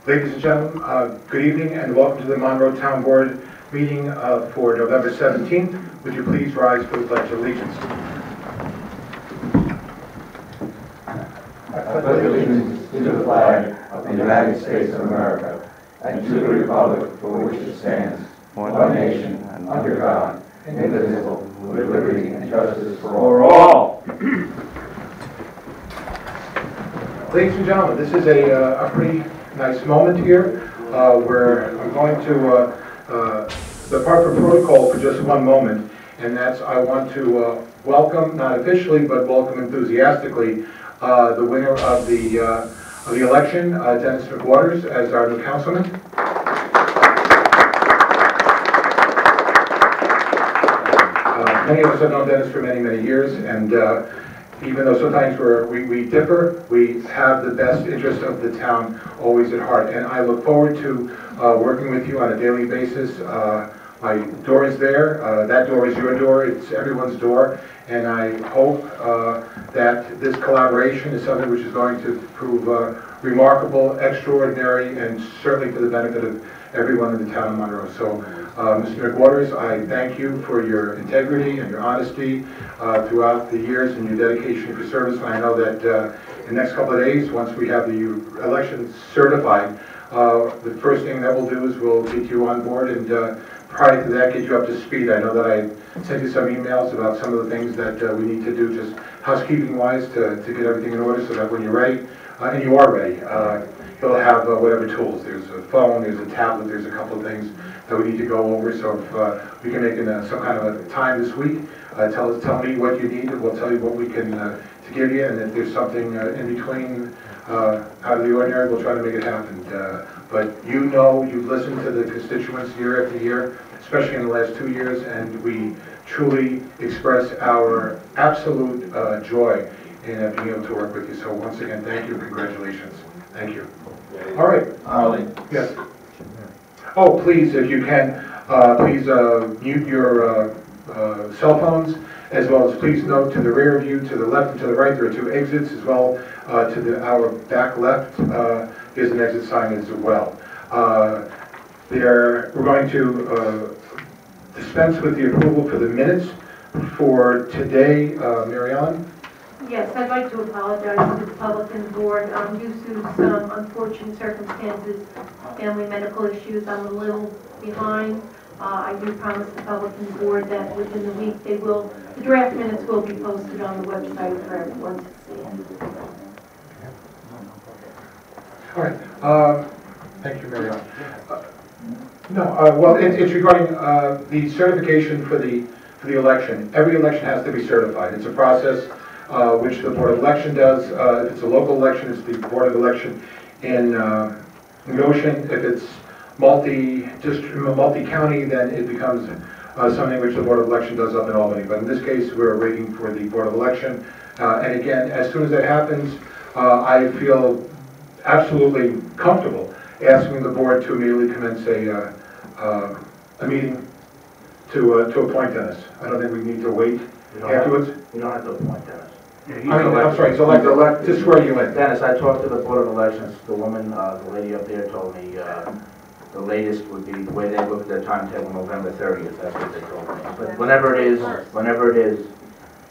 Ladies and gentlemen, good evening and welcome to the Monroe Town Board meeting for November 17th. Would you please rise for the Pledge of Allegiance? I pledge allegiance to the flag of the United States of America and to the republic for which it stands, one nation, under God, indivisible, with liberty and justice for all. Ladies and gentlemen, this is a pretty nice moment here where I'm going to depart from protocol for just one moment, and that's I want to welcome, not officially, but welcome enthusiastically, the winner of the election, Dennis McWaters, as our new councilman. Many of us have known Dennis for many, many years, and even though sometimes we differ, we have the best interest of the town always at heart. And I look forward to working with you on a daily basis. My door is there. That door is your door. It's everyone's door. And I hope that this collaboration is something which is going to prove remarkable, extraordinary, and certainly for the benefit of everyone in the town of Monroe. So, Mr. McWaters, I thank you for your integrity and your honesty throughout the years and your dedication for service. And I know that in the next couple of days, once we have the election certified, the first thing that we'll do is we'll get you on board and prior to that, get you up to speed. I know that I sent you some emails about some of the things that we need to do just housekeeping-wise to get everything in order so that when you're ready, and you are ready, you'll have whatever tools. There's a phone, there's a tablet, there's a couple of things that we need to go over. So if we can make some kind of a time this week, tell me what you need, and we'll tell you what we can to give you. And if there's something in between out of the ordinary, we'll try to make it happen. But you know, you've listened to the constituents year after year, especially in the last 2 years, and we truly express our absolute joy in being able to work with you. So once again, thank you and congratulations. Thank you. All right. Arlie. Yes. Oh, please, if you can, please mute your cell phones, as well as please note to the rear of you, to the left and to the right, there are 2 exits, as well to our back left, there's an exit sign as well. We're going to dispense with the approval for the minutes for today. Marianne? Yes, I'd like to apologize to the public and the board. Due to some unfortunate circumstances, family medical issues, I'm a little behind. I do promise the public and the board that within the week the draft minutes will be posted on the website for everyone to see. All right. Thank you, Marianne. Well, it's regarding the certification for the election. Every election has to be certified. It's a process which the Board of Election does. If it's a local election, it's the Board of Election in Goshen. If it's multi-county, then it becomes something which the Board of Election does up in Albany. But in this case, we're waiting for the Board of Election. And again, as soon as that happens, I feel absolutely comfortable asking the board to immediately commence a meeting to appoint Dennis. I don't think we need to wait afterwards. You don't have to appoint Dennis. I'm sorry, so elected to swear you in. Dennis, I talked to the Board of Elections. The woman, the lady up there told me the latest would be, the way they look at their timetable, November 30th. That's what they told me. But whenever it is,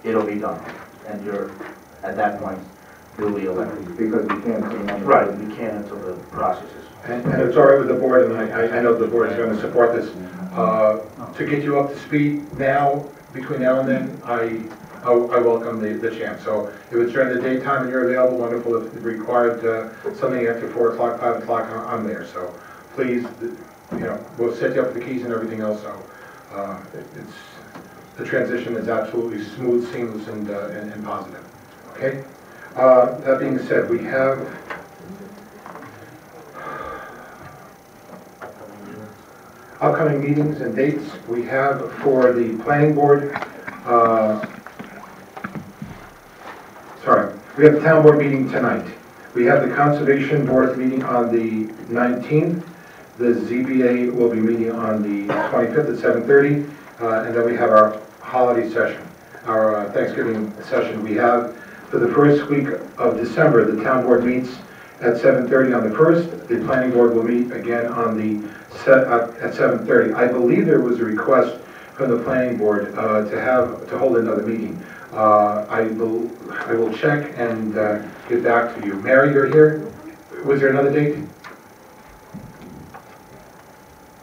it'll be done. And you're, at that point, duly elected. Because we can't see anything. Right, we can't until the process is. And it's all right with the board, and I know the board is going to support this. To get you up to speed now, between now and then, I welcome the chance. So if it's during the daytime and you're available, wonderful. If required something after 4 o'clock, 5 o'clock, I'm there. So please, we'll set you up with the keys and everything else. So the transition is absolutely smooth, seamless, and positive. Okay. That being said, we have upcoming meetings and dates. We have for the planning board. We have the town board meeting tonight. We have the conservation board meeting on the 19th. The ZBA will be meeting on the 25th at 7:30, and then we have our holiday session, our Thanksgiving session. We have for the first week of December, the town board meets at 7:30 on the 1st. The planning board will meet again on the at 7:30. I believe there was a request from the planning board to hold another meeting. I will check and get back to you. Mary, you're here? Was there another date?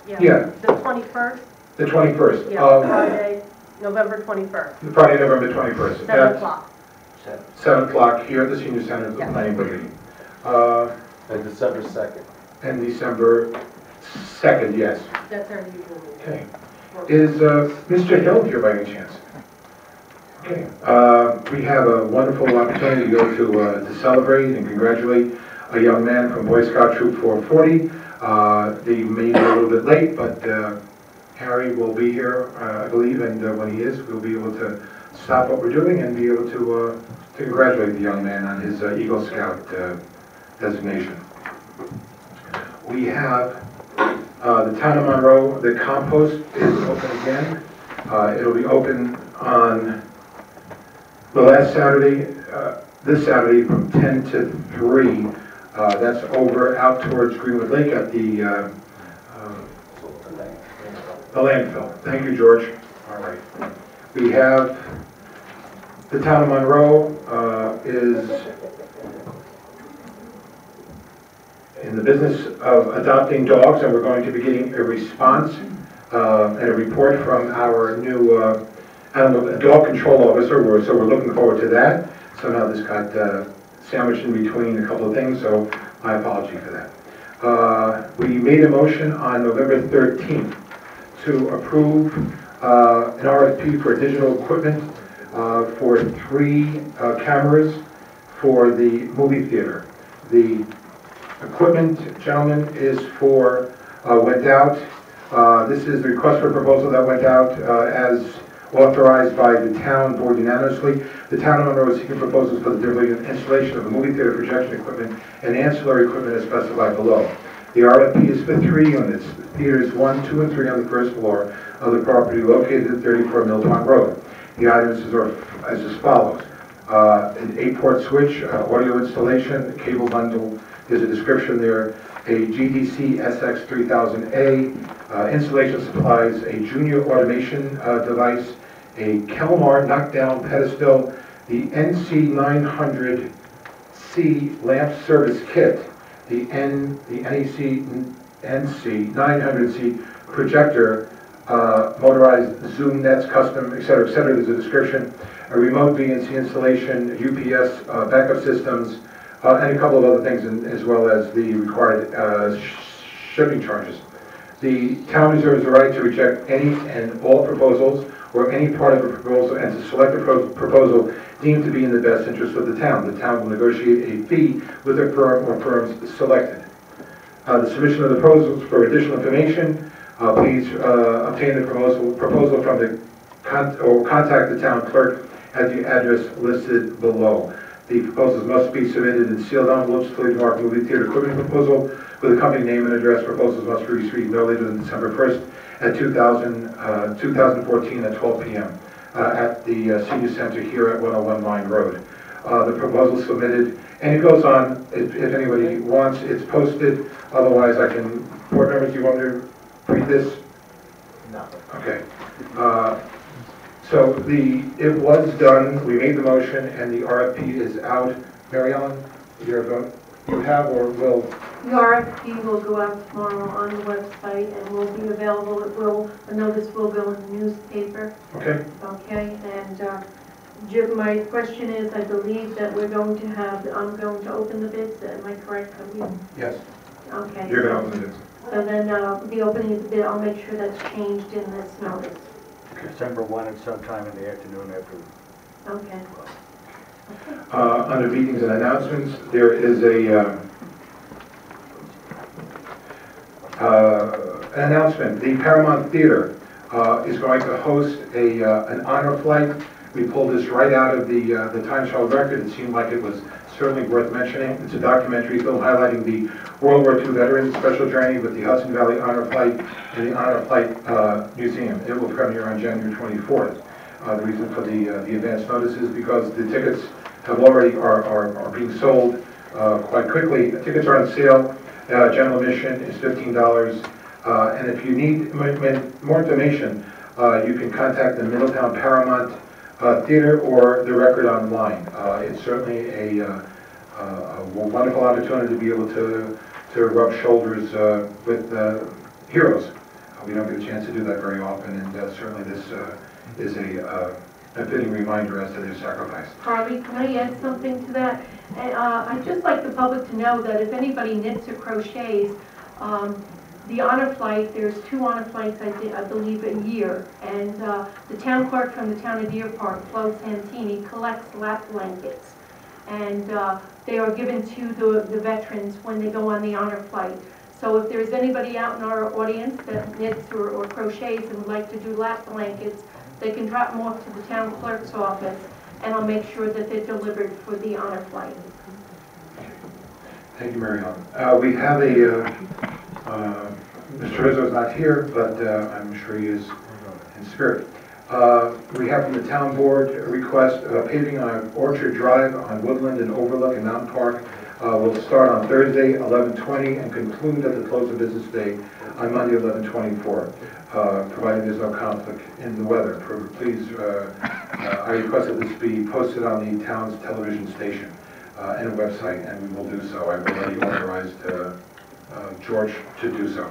Yeah. The 21st? The 21st. Yeah, Friday, November 21st. Friday, November 21st. 7 o'clock. 7 o'clock here at the senior center of the Yeah. planning board meeting. And December 2nd. And December 2nd, yes. That's our usual meeting. Okay. Is Mr. Hill here by any chance? Okay. We have a wonderful opportunity to go to celebrate and congratulate a young man from Boy Scout Troop 440. They may be a little bit late, but Harry will be here, I believe, and when he is, we'll be able to stop what we're doing and be able to congratulate the young man on his Eagle Scout designation. We have the town of Monroe. The compost is open again. It'll be open on the last Saturday, this Saturday from 10 to 3. That's over out towards Greenwood Lake at the landfill. Thank you, George. All right. We have the town of Monroe is in the business of adopting dogs, and we're going to be getting a response and a report from our new dog control officer. So we're looking forward to that. Somehow this got sandwiched in between a couple of things, so my apology for that. We made a motion on November 13th to approve an RFP for digital equipment for 3 cameras for the movie theater. The equipment, gentlemen, is for, went out. This is the request for proposal that went out as authorized by the town board unanimously. The town of Monroe is seeking proposals for the delivery and installation of a movie theater projection equipment and ancillary equipment as specified below. The RFP is for 3 units, theaters 1, 2, and 3 on the first floor of the property located at 34 Milltown Road. The items are as follows. An 8-port switch, audio installation, cable bundle. There's a description there. A GDC SX3000A, installation supplies, a junior automation device, a Kelmar knockdown pedestal, the NC900C lamp service kit, the NEC NC900C projector, motorized Zoom nets, custom, etc., etc. There's a description. A remote VNC installation, UPS backup systems, and a couple of other things, as well as the required shipping charges. The town reserves the right to reject any and all proposals or any part of a proposal and to select a proposal deemed to be in the best interest of the town. The town will negotiate a fee with a firm or firms selected. The submission of the proposals for additional information, please obtain the proposal from the or contact the town clerk at the address listed below. The proposals must be submitted in sealed envelopes, clearly marked movie theater equipment proposal with a company name and address. Proposals must be received no later than December 1st at 2014 at 12 p.m. At the Senior Center here at 101 Mine Road. The proposal submitted, and it goes on, if anybody wants, it's posted. Otherwise, I can, board members, do you want me to read this? No. Okay. So it was done, we made the motion, and the RFP is out. Mary Ellen, your vote? You have or will? The RFP will go out tomorrow on the website and will be available. A notice will go in the newspaper. Okay. Okay, and Jim, my question is, I believe that I'm going to open the bids. Am I correct? Yes. Okay. You're going to open the bids. So then the opening of the bid, I'll make sure that's changed in this notice. December 1 at some time in the afternoon after. Okay. Under meetings and announcements, there is an announcement. The Paramount Theater is going to host an honor flight. We pulled this right out of the Times Herald record. It seemed like it was certainly worth mentioning. It's a documentary film highlighting the World War II veterans' special journey with the Hudson Valley Honor Flight and the Honor Flight Museum. It will premiere on January 24th. The reason for the advance notice is because the tickets have already are being sold quite quickly. Tickets are on sale. General admission is $15. And if you need more information, you can contact the Middletown Paramount Theater or the Record Online. It's certainly a wonderful opportunity to be able to rub shoulders with heroes. We don't get a chance to do that very often, and certainly this is a fitting reminder as to their sacrifice. Harley, can I add something to that? I'd just like the public to know that if anybody knits or crochets, the honor flight, there's 2 honor flights, I believe, a year. And the town clerk from the town of Deer Park, Flo Santini, collects lap blankets. And they are given to the veterans when they go on the honor flight. So if there's anybody out in our audience that knits or crochets and would like to do lap blankets, they can drop them off to the town clerk's office, and I'll make sure that they're delivered for the honor flight. Thank you, Mary Ellen. We have a, Mr. Rizzo is not here, but I'm sure he is in spirit. We have from the town board a request paving on Orchard Drive on Woodland and Overlook and Mountain Park. Will start on Thursday, 11/20, and conclude at the close of business day on Monday, 11/24, providing there's no conflict in the weather. Please, I request that this be posted on the town's television station and a website, and we will do so. I've already authorized George to do so.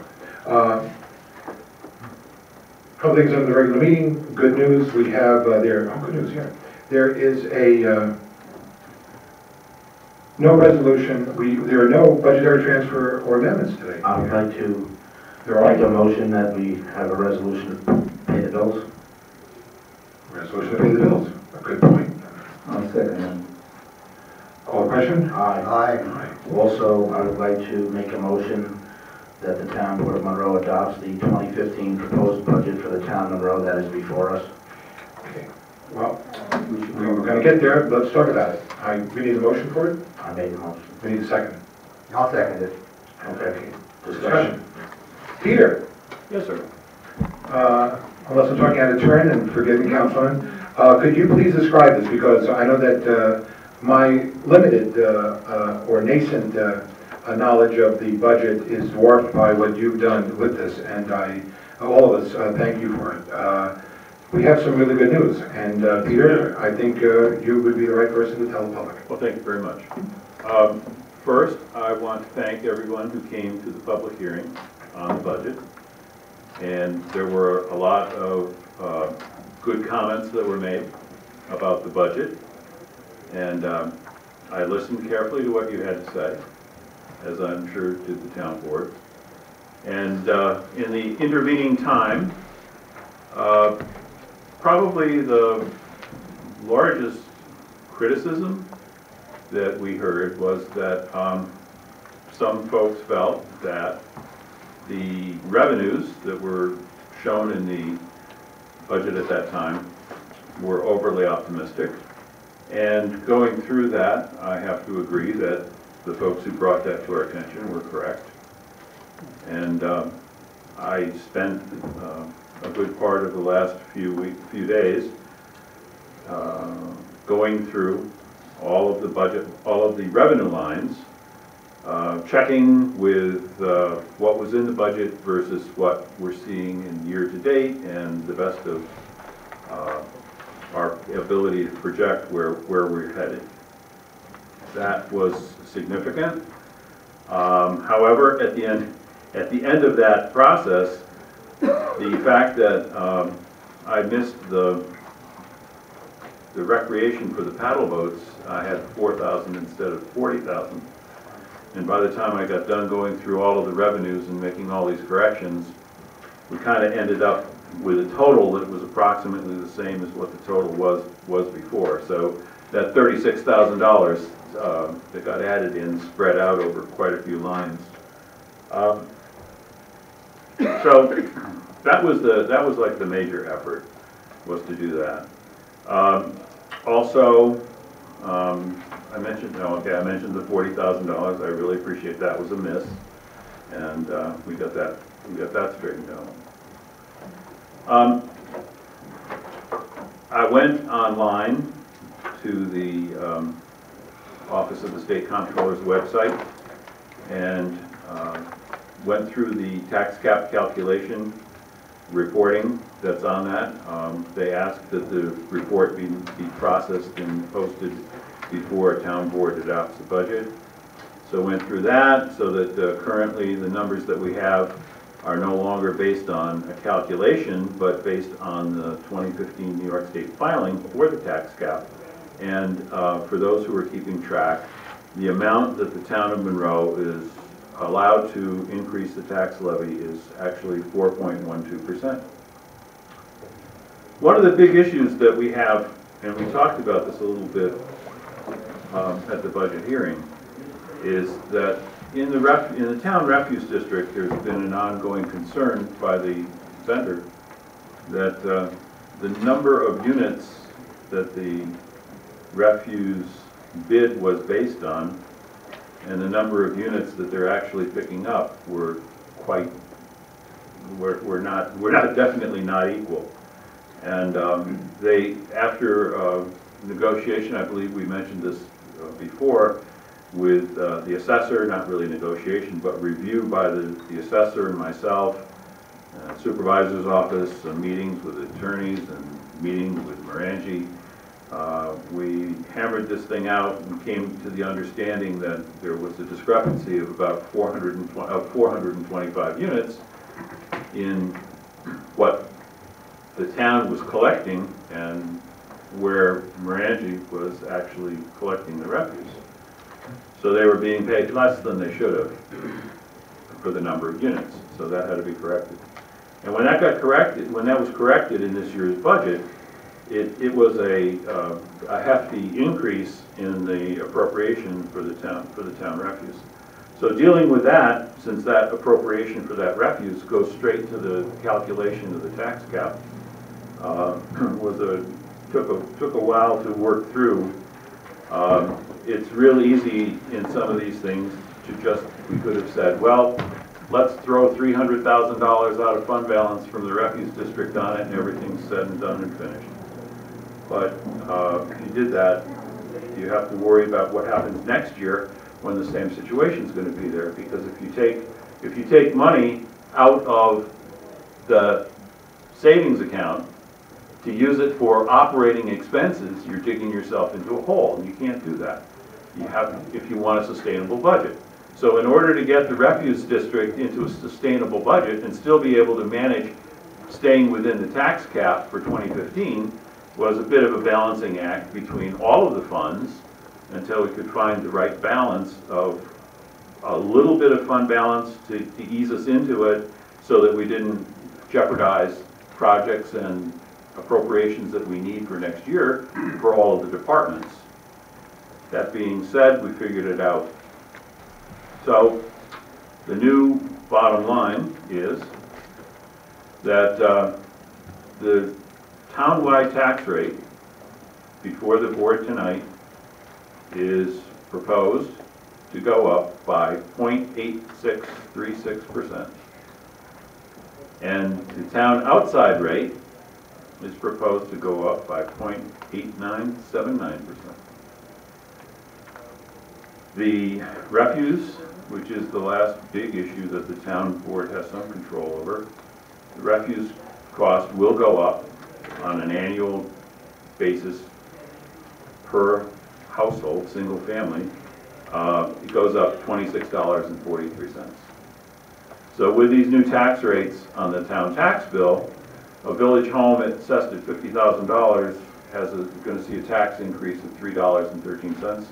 Couple things under the regular meeting. Good news, we have good news here. There is a no resolution. There are no budgetary transfer or amendments today. I would like to There are make a motion that we have a resolution to pay the bills. resolution to pay the bills. A good point. I'll second that. Call the question. Aye. Also, I would like to make a motion that the town board of Monroe adopts the 2015 proposed budget for the town of Monroe that is before us. Okay. Well, we're going to get there. Let's talk about it. We need a motion for it. I made the motion. We need a second. I'll second it. Okay. Discussion. Peter. Yes, sir. Unless I'm talking out of turn, and forgive me, Councilman, could you please describe this? Because I know that my limited or nascent knowledge of the budget is dwarfed by what you've done with this, and all of us thank you for it. We have some really good news, and Peter, I think you would be the right person to tell the public. Well, thank you very much. First, I want to thank everyone who came to the public hearing on the budget. And there were a lot of good comments that were made about the budget. And I listened carefully to what you had to say, as I'm sure did the town board. And in the intervening time, probably the largest criticism that we heard was that some folks felt that the revenues that were shown in the budget at that time were overly optimistic. And going through that, I have to agree that the folks who brought that to our attention were correct. And I spent a good part of the last few days going through all of the budget, all of the revenue lines, checking with what was in the budget versus what we're seeing in year to date, and the best of our ability to project where we're headed. That was significant. However, at the end of that process, the fact that I missed the recreation for the paddle boats, I had 4,000 instead of 40,000. And by the time I got done going through all of the revenues and making all these corrections, we kind of ended up with a total that was approximately the same as what the total was before. So that $36,000 that got added in spread out over quite a few lines. So that was like the major effort, was to do that. Also, I mentioned the $40,000. I really appreciate that was a miss, and we got that straightened out. I went online to the Office of the State Comptroller's website and went through the tax cap calculation reporting that's on that. They asked that the report be processed and posted before a town board adopts the budget. So went through that so that currently the numbers that we have are no longer based on a calculation, but based on the 2015 New York State filing for the tax cap. And for those who are keeping track, the amount that the town of Monroe is allowed to increase the tax levy is actually 4.12%. One of the big issues that we have, and we talked about this a little bit at the budget hearing, is that in the town refuse district, there's been an ongoing concern by the vendor that the number of units that the refuse bid was based on and the number of units that they're actually picking up were definitely not equal. And they, after negotiation, I believe we mentioned this before, with the assessor, not really negotiation, but review by the assessor and myself, supervisor's office, meetings with attorneys and meetings with Morangi. We hammered this thing out and came to the understanding that there was a discrepancy of about 425 units in what the town was collecting and where Morangi was actually collecting the refuse. So they were being paid less than they should have for the number of units. So that had to be corrected. And when that got corrected, when that was corrected in this year's budget, it was a hefty increase in the appropriation for the town refuse. So dealing with that, since that appropriation for that refuse goes straight to the calculation of the tax cap, took a while to work through. It's real easy in some of these things to we could have said, well, let's throw $300,000 out of fund balance from the refuse district on it and everything's said and done and finished. But if you did that, you have to worry about what happens next year when the same situation is going to be there. Because if you take money out of the savings account to use it for operating expenses, you're digging yourself into a hole, and you can't do that. You have, if you want a sustainable budget. So in order to get the refuse district into a sustainable budget and still be able to manage staying within the tax cap for 2015 was a bit of a balancing act between all of the funds until we could find the right balance of a little bit of fund balance to ease us into it so that we didn't jeopardize projects and appropriations that we need for next year for all of the departments. That being said, we figured it out. So the new bottom line is that the townwide tax rate before the board tonight is proposed to go up by 0.8636%. And the town outside rate is proposed to go up by 0.8979%. The refuse, which is the last big issue that the town board has some control over, the refuse cost will go up on an annual basis per household, single family. It goes up $26.43. So with these new tax rates on the town tax bill, a village home assessed at $50,000 is going to see a tax increase of $3.13,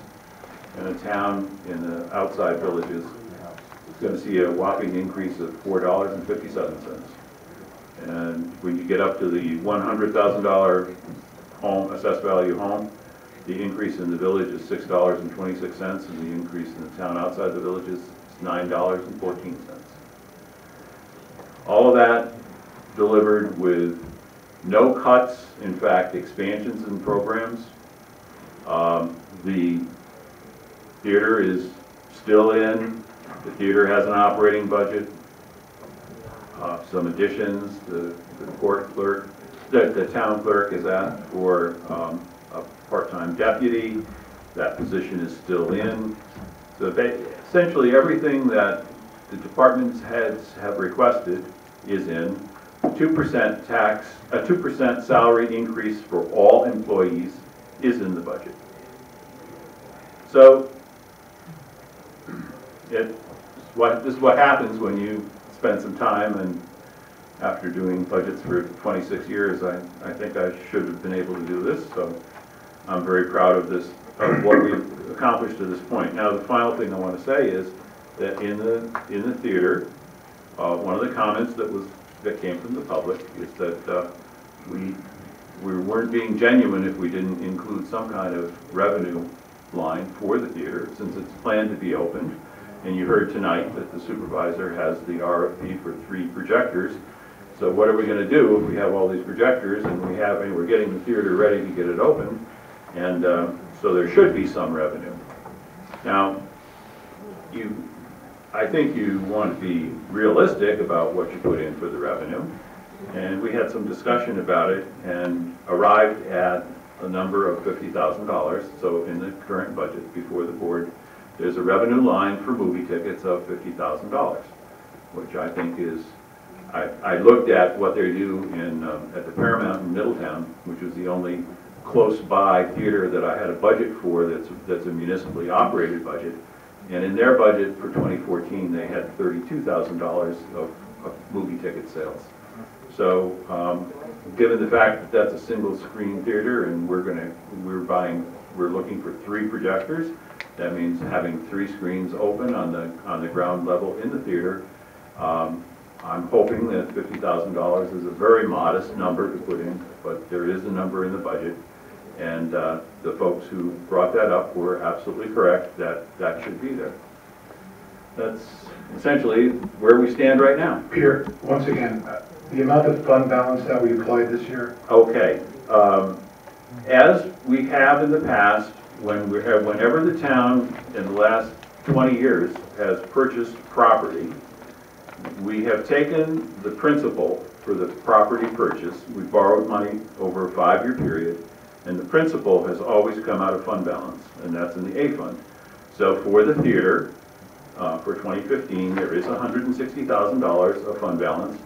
and a town in the outside villages is going to see a whopping increase of $4.57. And when you get up to the $100,000 home assessed value home, the increase in the village is $6.26, and the increase in the town outside the village is $9.14. All of that delivered with no cuts, in fact, expansions in programs. The theater is still in. The theater has an operating budget. Some additions. The court clerk, the town clerk is asked for a part-time deputy. that position is still in. So essentially everything that the department's heads have requested is in. 2% tax, a 2% salary increase for all employees is in the budget. So this is what happens when you spend some time, and after doing budgets for 26 years, I think I should have been able to do this. So I'm very proud of this, of what we've accomplished to this point. Now, the final thing I want to say is that in the theater, one of the comments that came from the public is that we weren't being genuine if we didn't include some kind of revenue line for the theater, since it's planned to be opened. And you heard tonight that the supervisor has the RFP for 3 projectors. So what are we going to do if we have all these projectors and we're getting the theater ready to get it open? And so there should be some revenue. Now, I think you want to be realistic about what you put in for the revenue. And we had some discussion about it and arrived at a number of $50,000. So in the current budget before the board, there's a revenue line for movie tickets of $50,000, which I think is, I looked at what they do at the Paramount in Middletown, which was the only close by theater that I had a budget for that's a municipally operated budget. And in their budget for 2014, they had $32,000 of movie ticket sales. So given the fact that that's a single screen theater and we're looking for 3 projectors, that means having 3 screens open on the ground level in the theater. I'm hoping that $50,000 is a very modest number to put in, but there is a number in the budget. And the folks who brought that up were absolutely correct that that should be there. That's essentially where we stand right now. Peter, once again, the amount of fund balance that we applied this year? Okay. As we have in the past, whenever the town in the last 20 years has purchased property, we have taken the principal for the property purchase. We borrowed money over a 5-year period, and the principal has always come out of fund balance, and that's in the A fund. So for the theater, for 2015, there is $160,000 of fund balance,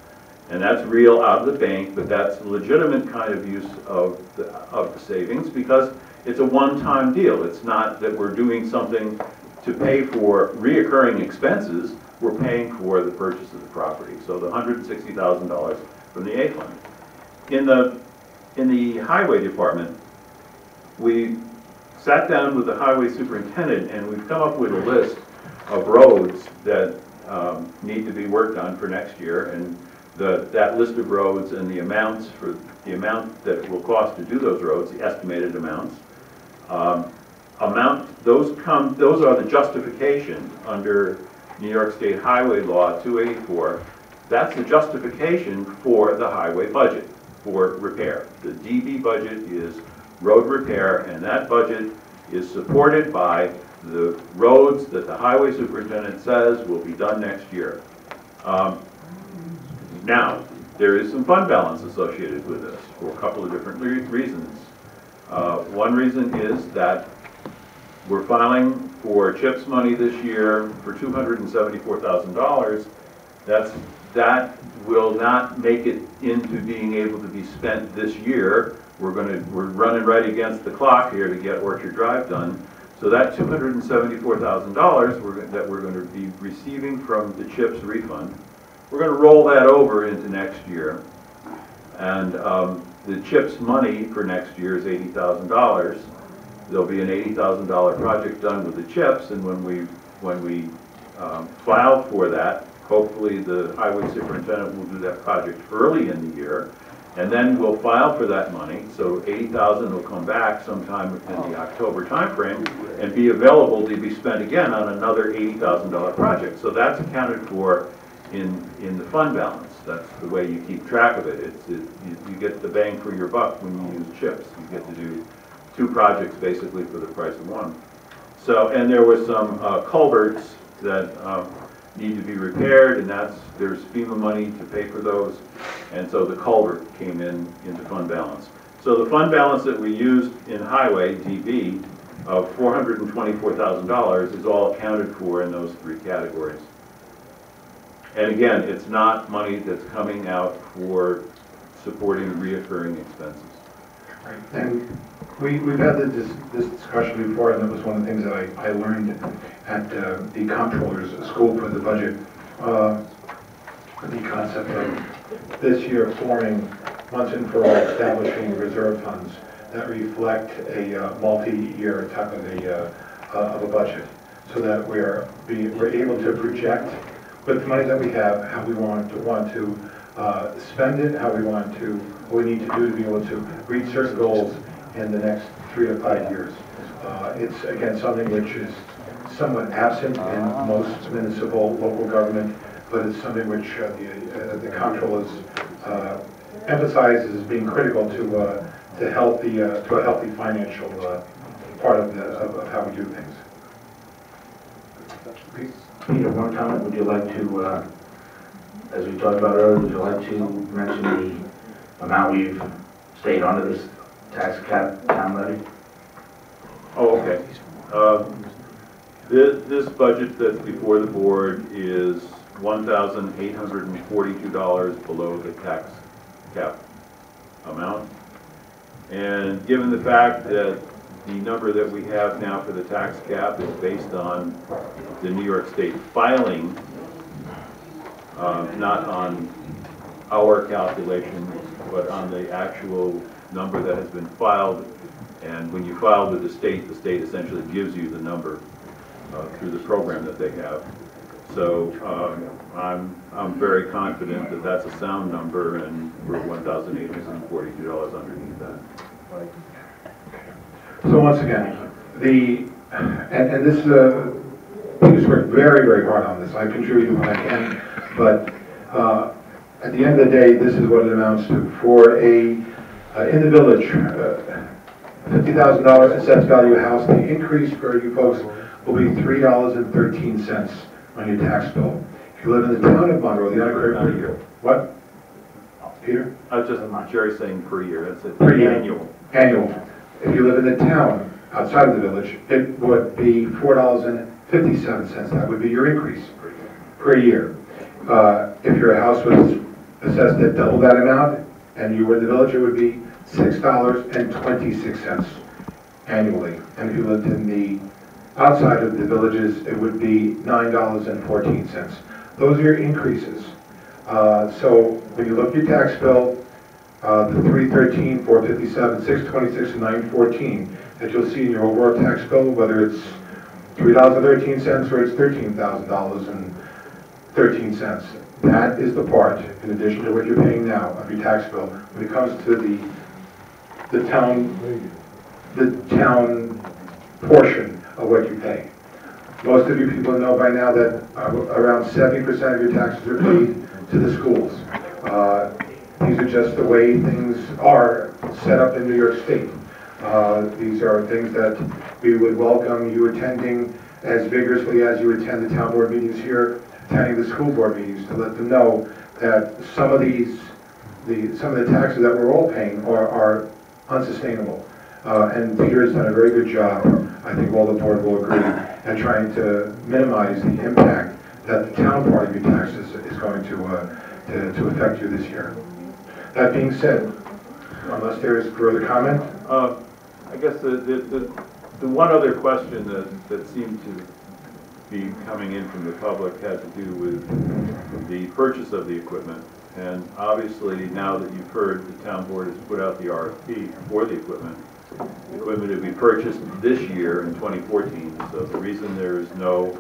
and that's real out of the bank, but that's a legitimate kind of use of the savings because it's a one-time deal. It's not that we're doing something to pay for reoccurring expenses. We're paying for the purchase of the property. So the $160,000 from the A fund. In the highway department, we sat down with the highway superintendent and we've come up with a list of roads that need to be worked on for next year, and that list of roads and the amounts for the amount that it will cost to do those roads, the estimated amounts. Those are the justification under New York State Highway Law 284. That's the justification for the highway budget for repair. The DB budget is road repair, and that budget is supported by the roads that the highway superintendent says will be done next year. Now, there is some fund balance associated with this for a couple of different reasons. One reason is that we're filing for CHIPS money this year for $274,000. That will not make it into being able to be spent this year. We're running right against the clock here to get Orchard Drive done. So that $274,000 that we're going to be receiving from the CHIPS refund, we're going to roll that over into next year. And the CHIPS money for next year is $80,000. There'll be an $80,000 project done with the CHIPS, and when we file for that, hopefully the highway superintendent will do that project early in the year, and then we'll file for that money. So $80,000 will come back sometime in the October timeframe and be available to be spent again on another $80,000 project. So that's accounted for in the fund balance. That's the way you keep track of it. You get the bang for your buck when you use CHIPS. You get to do 2 projects basically for the price of 1. So, and there was some culverts that need to be repaired, and there's FEMA money to pay for those, and so the culvert came into fund balance. So the fund balance that we used in highway, DB, of $424,000 is all accounted for in those three categories. And again, it's not money that's coming out for supporting reoccurring expenses. Right. And we've had this discussion before, and that was one of the things that I learned at the comptroller's school for the budget. The concept of this year forming, once and for all, establishing reserve funds that reflect a multi-year type of a budget, so that we're able to project with the money that we have how we want to spend it, how we want to, what we need to do to be able to reach certain goals in the next 3 to 5 years. It's again something which is somewhat absent in most municipal local government, but it's something which the comptroller emphasizes as being critical to a healthy financial part of how we do things. Peter, one comment, would you like to, as we talked about earlier, would you like to mention the amount we've stayed under this tax cap town levy? Oh, okay. This budget that's before the board is $1,842 below the tax cap amount. And given the fact that the number that we have now for the tax cap is based on the New York State filing, not on our calculation, but on the actual number that has been filed. And when you file with the state essentially gives you the number through the program that they have. So I'm very confident that that's a sound number, and we're $1,842 underneath that. So once again, and this Peter's worked very, very hard on this. I contributed when I can, but at the end of the day, this is what it amounts to. For in the village, $50,000 assessed value house, the increase for you folks will be $3.13 on your tax bill. If you live in the town of Monroe, the unaccredited per year. What? Peter? Just Jerry saying per year. That's it. Per year. Annual. Annual. If you live in the town outside of the village, it would be $4.57. That would be your increase per year. If your house was assessed at double that amount and you were in the village, it would be $6.26 annually. And if you lived in the outside of the villages, it would be $9.14. Those are your increases. So when you look at your tax bill, the 313, 457, 626, and 914 that you'll see in your overall tax bill, whether it's $3.13 or it's $13,000.13, that is the part, in addition to what you're paying now of your tax bill, when it comes to the town portion of what you pay. Most of you people know by now that around 70% of your taxes are paid to the schools. These are just the way things are set up in New York State. These are things that we would welcome you attending as vigorously as you attend the town board meetings here, attending the school board meetings, to let them know that some of the taxes that we're all paying are unsustainable. And Peter has done a very good job, I think all the board will agree, at trying to minimize the impact that the town part of your taxes is going to affect you this year. That being said, unless there is further comment? I guess the one other question that seemed to be coming in from the public had to do with the purchase of the equipment. And obviously, now that you've heard, the town board has put out the RFP for the equipment. The equipment to be purchased this year in 2014. So the reason there is no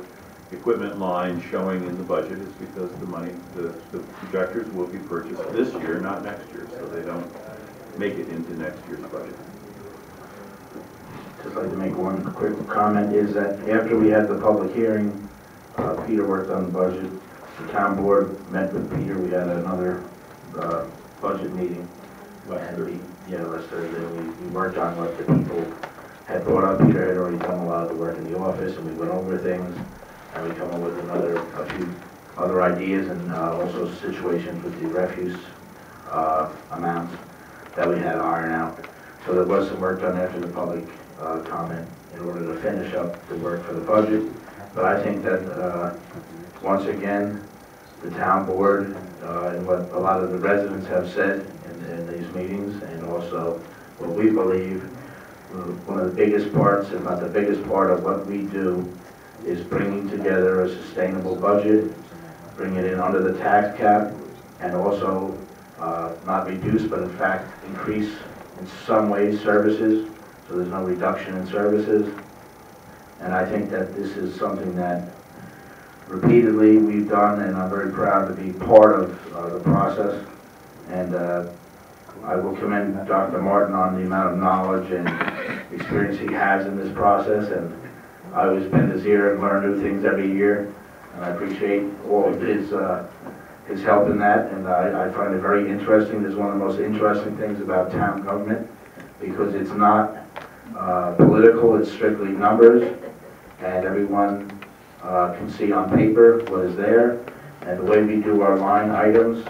equipment line showing in the budget is because the projectors will be purchased this year, not next year, so they don't make it into next year's budget. Just like to make one quick comment, is that after we had the public hearing, Peter worked on the budget. The town board met with Peter. We had another budget meeting. Last Thursday. We worked on what the people had brought up. Peter had already done a lot of the work in the office, and we went over things, and we come up with a few other ideas, and also situations with the refuse amounts that we had to iron out. So So there was some work done after the public comment in order to finish up the work for the budget. But I think that, once again, the town board, and what a lot of the residents have said in these meetings, and also what we believe, one of the biggest parts, if not the biggest part of what we do, is bringing together a sustainable budget, bring it in under the tax cap, and also not reduce, but in fact increase in some ways services, so there's no reduction in services. And I think that this is something that repeatedly we've done, and I'm very proud to be part of the process. And I will commend Dr. Martin on the amount of knowledge and experience he has in this process, and I always bend his ear and learn new things every year, and I appreciate all of his help in that, and I find it very interesting. It's one of the most interesting things about town government, because it's not political, it's strictly numbers, and everyone can see on paper what is there, and the way we do our line items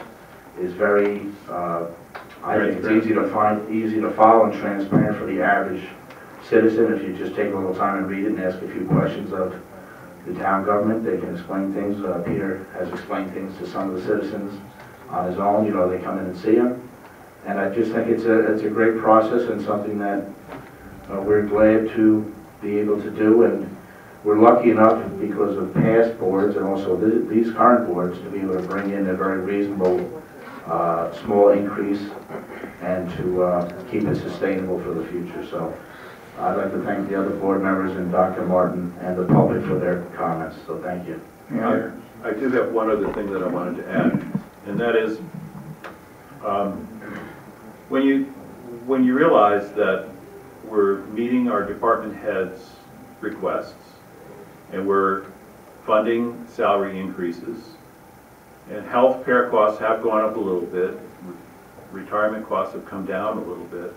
is very, I think it's easy to find, easy to follow, and transparent for the average citizen. If you just take a little time and read it and ask a few questions of the town government, they can explain things. Peter has explained things to some of the citizens on his own. You know, they come in and see him, and I just think it's a great process, and something that we're glad to be able to do. And we're lucky enough, because of past boards and also these current boards, to be able to bring in a very reasonable small increase, and to keep it sustainable for the future. So I'd like to thank the other board members and Dr. Martin and the public for their comments. So thank you. I do have one other thing that I wanted to add, and that is when you realize that we're meeting our department heads' requests, and we're funding salary increases, and health care costs have gone up a little bit, retirement costs have come down a little bit,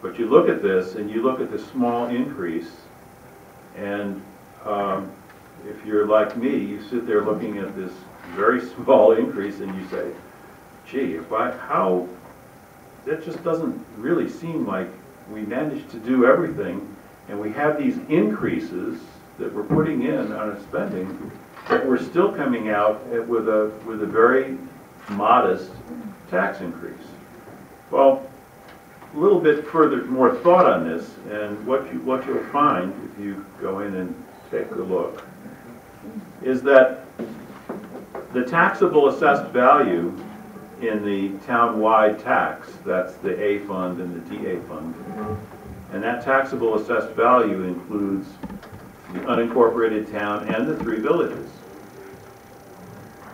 but you look at this and you look at the small increase, and if you're like me, you sit there looking at this very small increase and you say, gee, how, that just doesn't really seem like we managed to do everything, and we have these increases that we're putting in on a spending, but we're still coming out with a very modest tax increase. Well, a little bit further, more thought on this, and what you'll find if you go in and take a look is that the taxable assessed value in the town-wide tax, that's the A fund and the DA fund, and that taxable assessed value includes the unincorporated town and the 3 villages.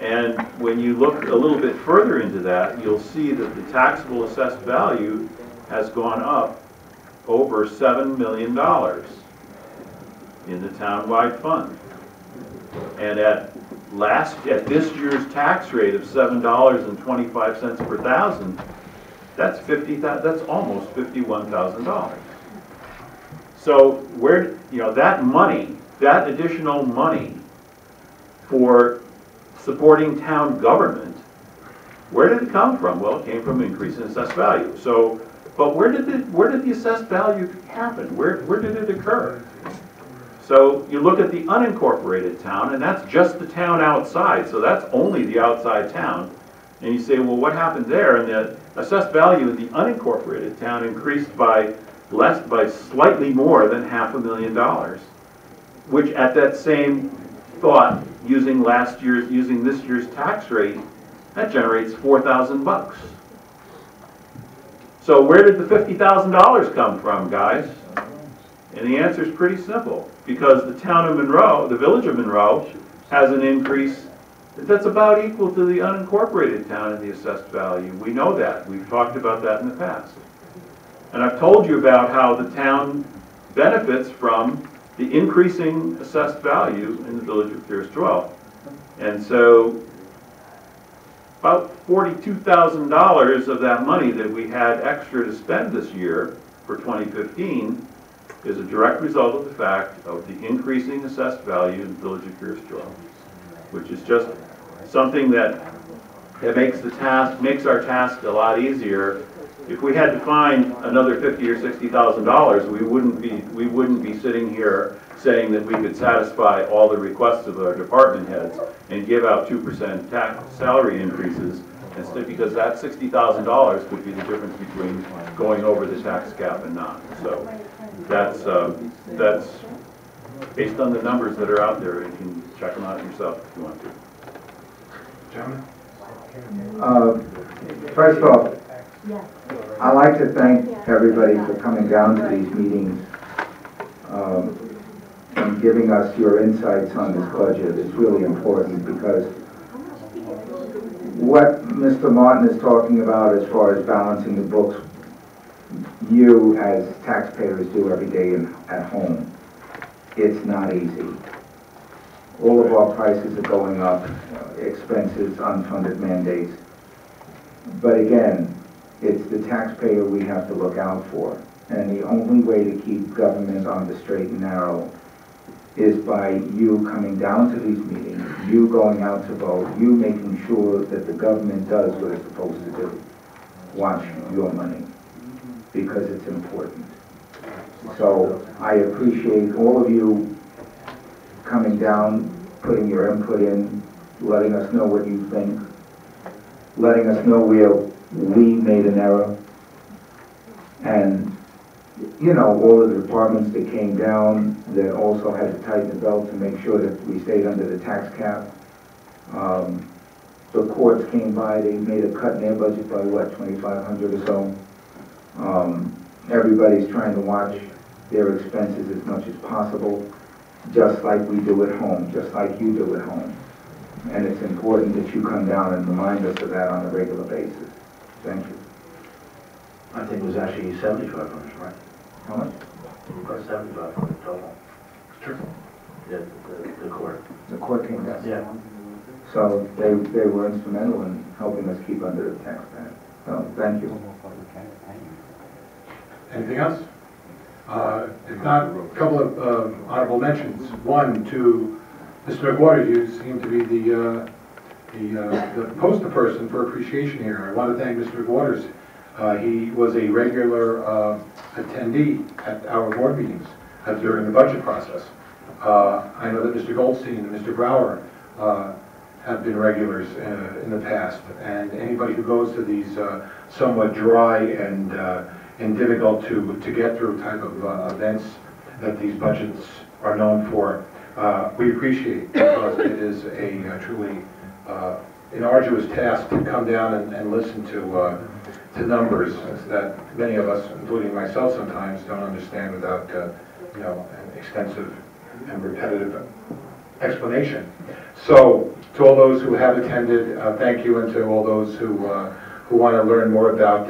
And when you look a little bit further into that, you'll see that the taxable assessed value has gone up over $7 million in the town-wide fund. And at this year's tax rate of $7.25 per thousand, that's almost $51,000. So where, that money, that additional money for supporting town government, where did it come from? Well, it came from increase in assessed value. So, but where did the assessed value happen? Where did it occur? So you look at the unincorporated town, and that's just the town outside. So that's only the outside town. And you say, well, what happened there? And the assessed value in the unincorporated town increased by slightly more than $500,000, which at that same thought, using this year's tax rate, that generates $4,000. So where did the $50,000 come from, guys? And the answer is pretty simple. Because the town of Monroe, the village of Monroe, has an increase that's about equal to the unincorporated town in the assessed value. We know that. We've talked about that in the past. And I've told you about how the town benefits from the increasing assessed value in the village of Pierce 12. And so about $42,000 of that money that we had extra to spend this year for 2015 is a direct result of the fact of the increasing assessed value in the village of Pierce 12, which is just something that makes our task a lot easier if we had to find another $50,000 or $60,000, we wouldn't be sitting here saying that we could satisfy all the requests of our department heads and give out 2% tax salary increases, instead, because that $60,000 could be the difference between going over the tax cap and not. So that's based on the numbers that are out there. You can check them out yourself if you want to. Gentlemen? First off, I'd like to thank everybody for coming down to these meetings and giving us your insights on this budget. It's really important because what Mr. Martin is talking about as far as balancing the books, you as taxpayers do every day at home. It's not easy. All of our prices are going up, expenses, unfunded mandates. But again, it's the taxpayer we have to look out for. And the only way to keep government on the straight and narrow is by you coming down to these meetings, you going out to vote, you making sure that the government does what it's supposed to do. Watch your money, because it's important. So I appreciate all of you coming down, putting your input in, letting us know what you think, letting us know where we made an error, and you know, all of the departments that came down that also had to tighten the belt to make sure that we stayed under the tax cap. The courts came by, they made a cut in their budget by what, 2,500 or so. Everybody's trying to watch their expenses as much as possible, just like we do at home, just like you do at home. And it's important that you come down and remind us of that on a regular basis. Thank you. I think it was actually 7,500, right? How much? It was 7,500 total. Sure. Yeah, the court. The court came down. Yeah. So they were instrumental in helping us keep under the tax ban. So thank you. Anything else? If not, a couple of honorable mentions. One, to Mr. McWaters, you seem to be the poster person for appreciation here. I want to thank Mr. McWaters. He was a regular attendee at our board meetings during the budget process. I know that Mr. Goldstein and Mr. Brower have been regulars in the past, and anybody who goes to these somewhat dry and difficult to get through type of events that these budgets are known for, we appreciate, because it is a truly an arduous task to come down and listen to numbers that many of us, including myself sometimes, don't understand without you know, an extensive and repetitive explanation. So to all those who have attended, thank you, and to all those who want to learn more about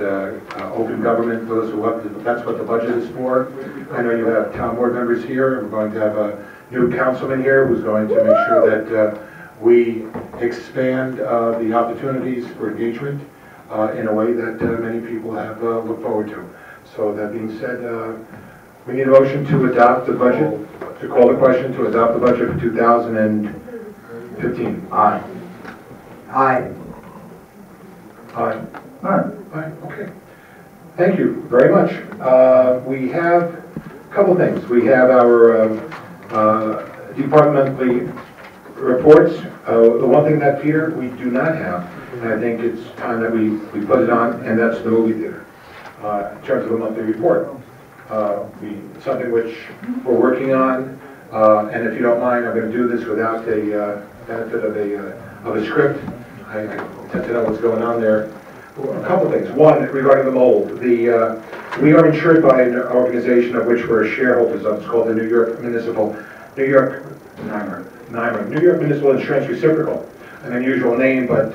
open government, those who that's what the budget is for. I know you have town board members here, and we're going to have a new councilman here who's going to make sure that we expand the opportunities for engagement in a way that many people have looked forward to. So that being said, we need a motion to adopt the budget, to call the question to adopt the budget for 2015. Aye. Aye. Aye. Aye. Aye, okay. Thank you very much. We have a couple things. We have our departmentally reports. The one thing that, Peter, we do not have, and I think it's time that we put it on, and that's the movie theater. In terms of a monthly report. Something which we're working on, and if you don't mind, I'm going to do this without the benefit of a script. I tend to know what's going on there. A couple things. One, regarding the mold. We are insured by an organization of which we're shareholders of. It's called the New York Municipal Insurance Reciprocal. An unusual name, but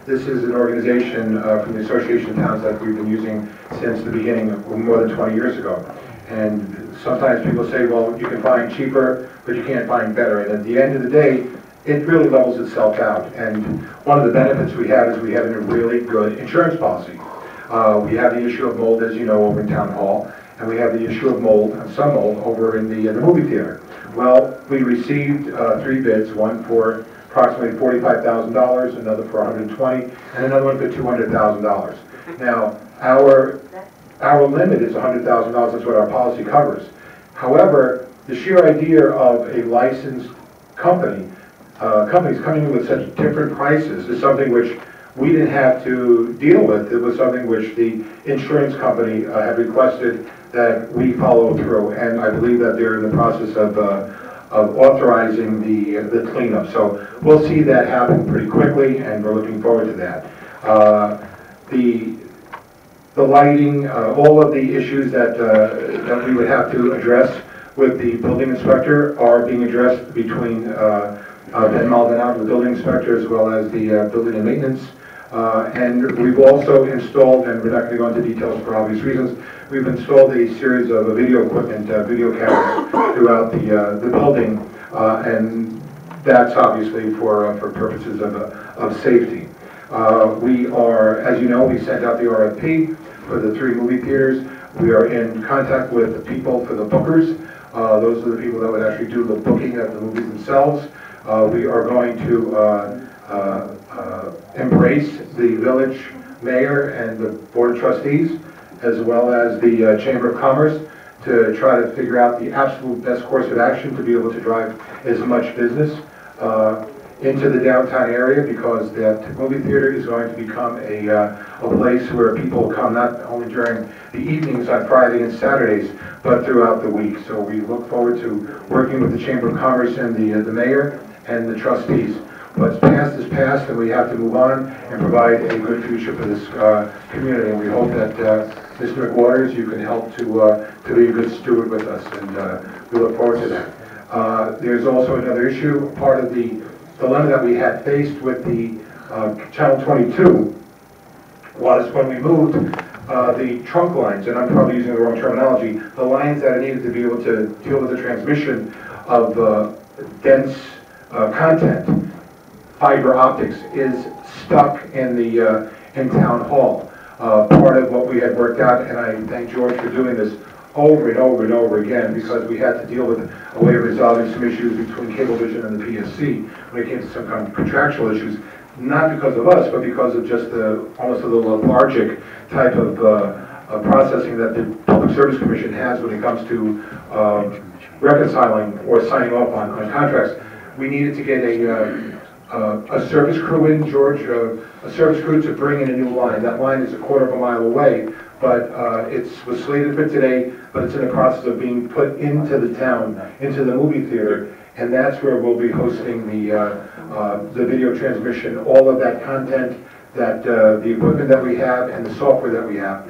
this is an organization from the Association of Towns that we've been using since the beginning, more than 20 years ago. And sometimes people say, well, you can find cheaper, but you can't find better. And at the end of the day, it really levels itself out. And one of the benefits we have is we have a really good insurance policy. We have the issue of mold, as you know, over in Town Hall, and we have the issue of mold, some mold, over in the movie theater. Well, we received 3 bids, one for approximately $45,000, another for $120,000, and another one for $200,000. Now, our limit is $100,000, that's what our policy covers. However, the sheer idea of a licensed companies coming in with such different prices is something which we didn't have to deal with. It was something which the insurance company had requested that we follow through, and I believe that they're in the process of authorizing the cleanup. So we'll see that happen pretty quickly, and we're looking forward to that. The lighting, all of the issues that we would have to address with the building inspector are being addressed between Ben Maldonado, the building inspector, as well as the building and maintenance. And we've also installed, and we're not going to go into details for obvious reasons, we've installed a series of video equipment, video cameras throughout the building, and that's obviously for purposes of safety. We are, as you know, we sent out the RFP for the 3 movie theaters. We are in contact with the people for the bookers. Those are the people that would actually do the booking of the movies themselves. We are going to embrace the village mayor and the board of trustees, as well as the Chamber of Commerce, to try to figure out the absolute best course of action to be able to drive as much business into the downtown area, because that movie theater is going to become a place where people come not only during the evenings on Friday and Saturdays, but throughout the week. So we look forward to working with the Chamber of Commerce and the mayor and the trustees. What's past is past, and we have to move on and provide a good future for this community. And we hope that Mr. McWaters, you can help to be a good steward with us, and we look forward to that. There's also another issue. Part of the dilemma that we had faced with the Channel 22 was when we moved the trunk lines, and I'm probably using the wrong terminology, the lines that are needed to be able to deal with the transmission of dense content. Fiber optics is stuck in the in Town Hall. Part of what we had worked out, and I thank George for doing this over and over and over again, because we had to deal with a way of resolving some issues between Cablevision and the PSC when it came to some kind of contractual issues, not because of us, but because of just almost a little lethargic type of processing that the Public Service Commission has when it comes to reconciling or signing off on contracts. We needed to get a service crew in, George, a service crew to bring in a new line. That line is a quarter of a mile away, but it was slated for today, but it's in the process of being put into the town, into the movie theater, and that's where we'll be hosting the video transmission, all of that content, that the equipment that we have and the software that we have.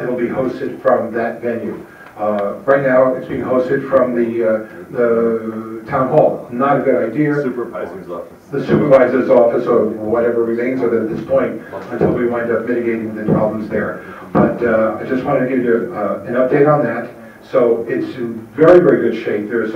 It'll be hosted from that venue. Right now, it's being hosted from the town hall. Not a good idea. Supervisor's office. The supervisor's office, or whatever remains of it at this point, until we wind up mitigating the problems there. But I just wanted to give you an update on that. So it's in very, very good shape. There were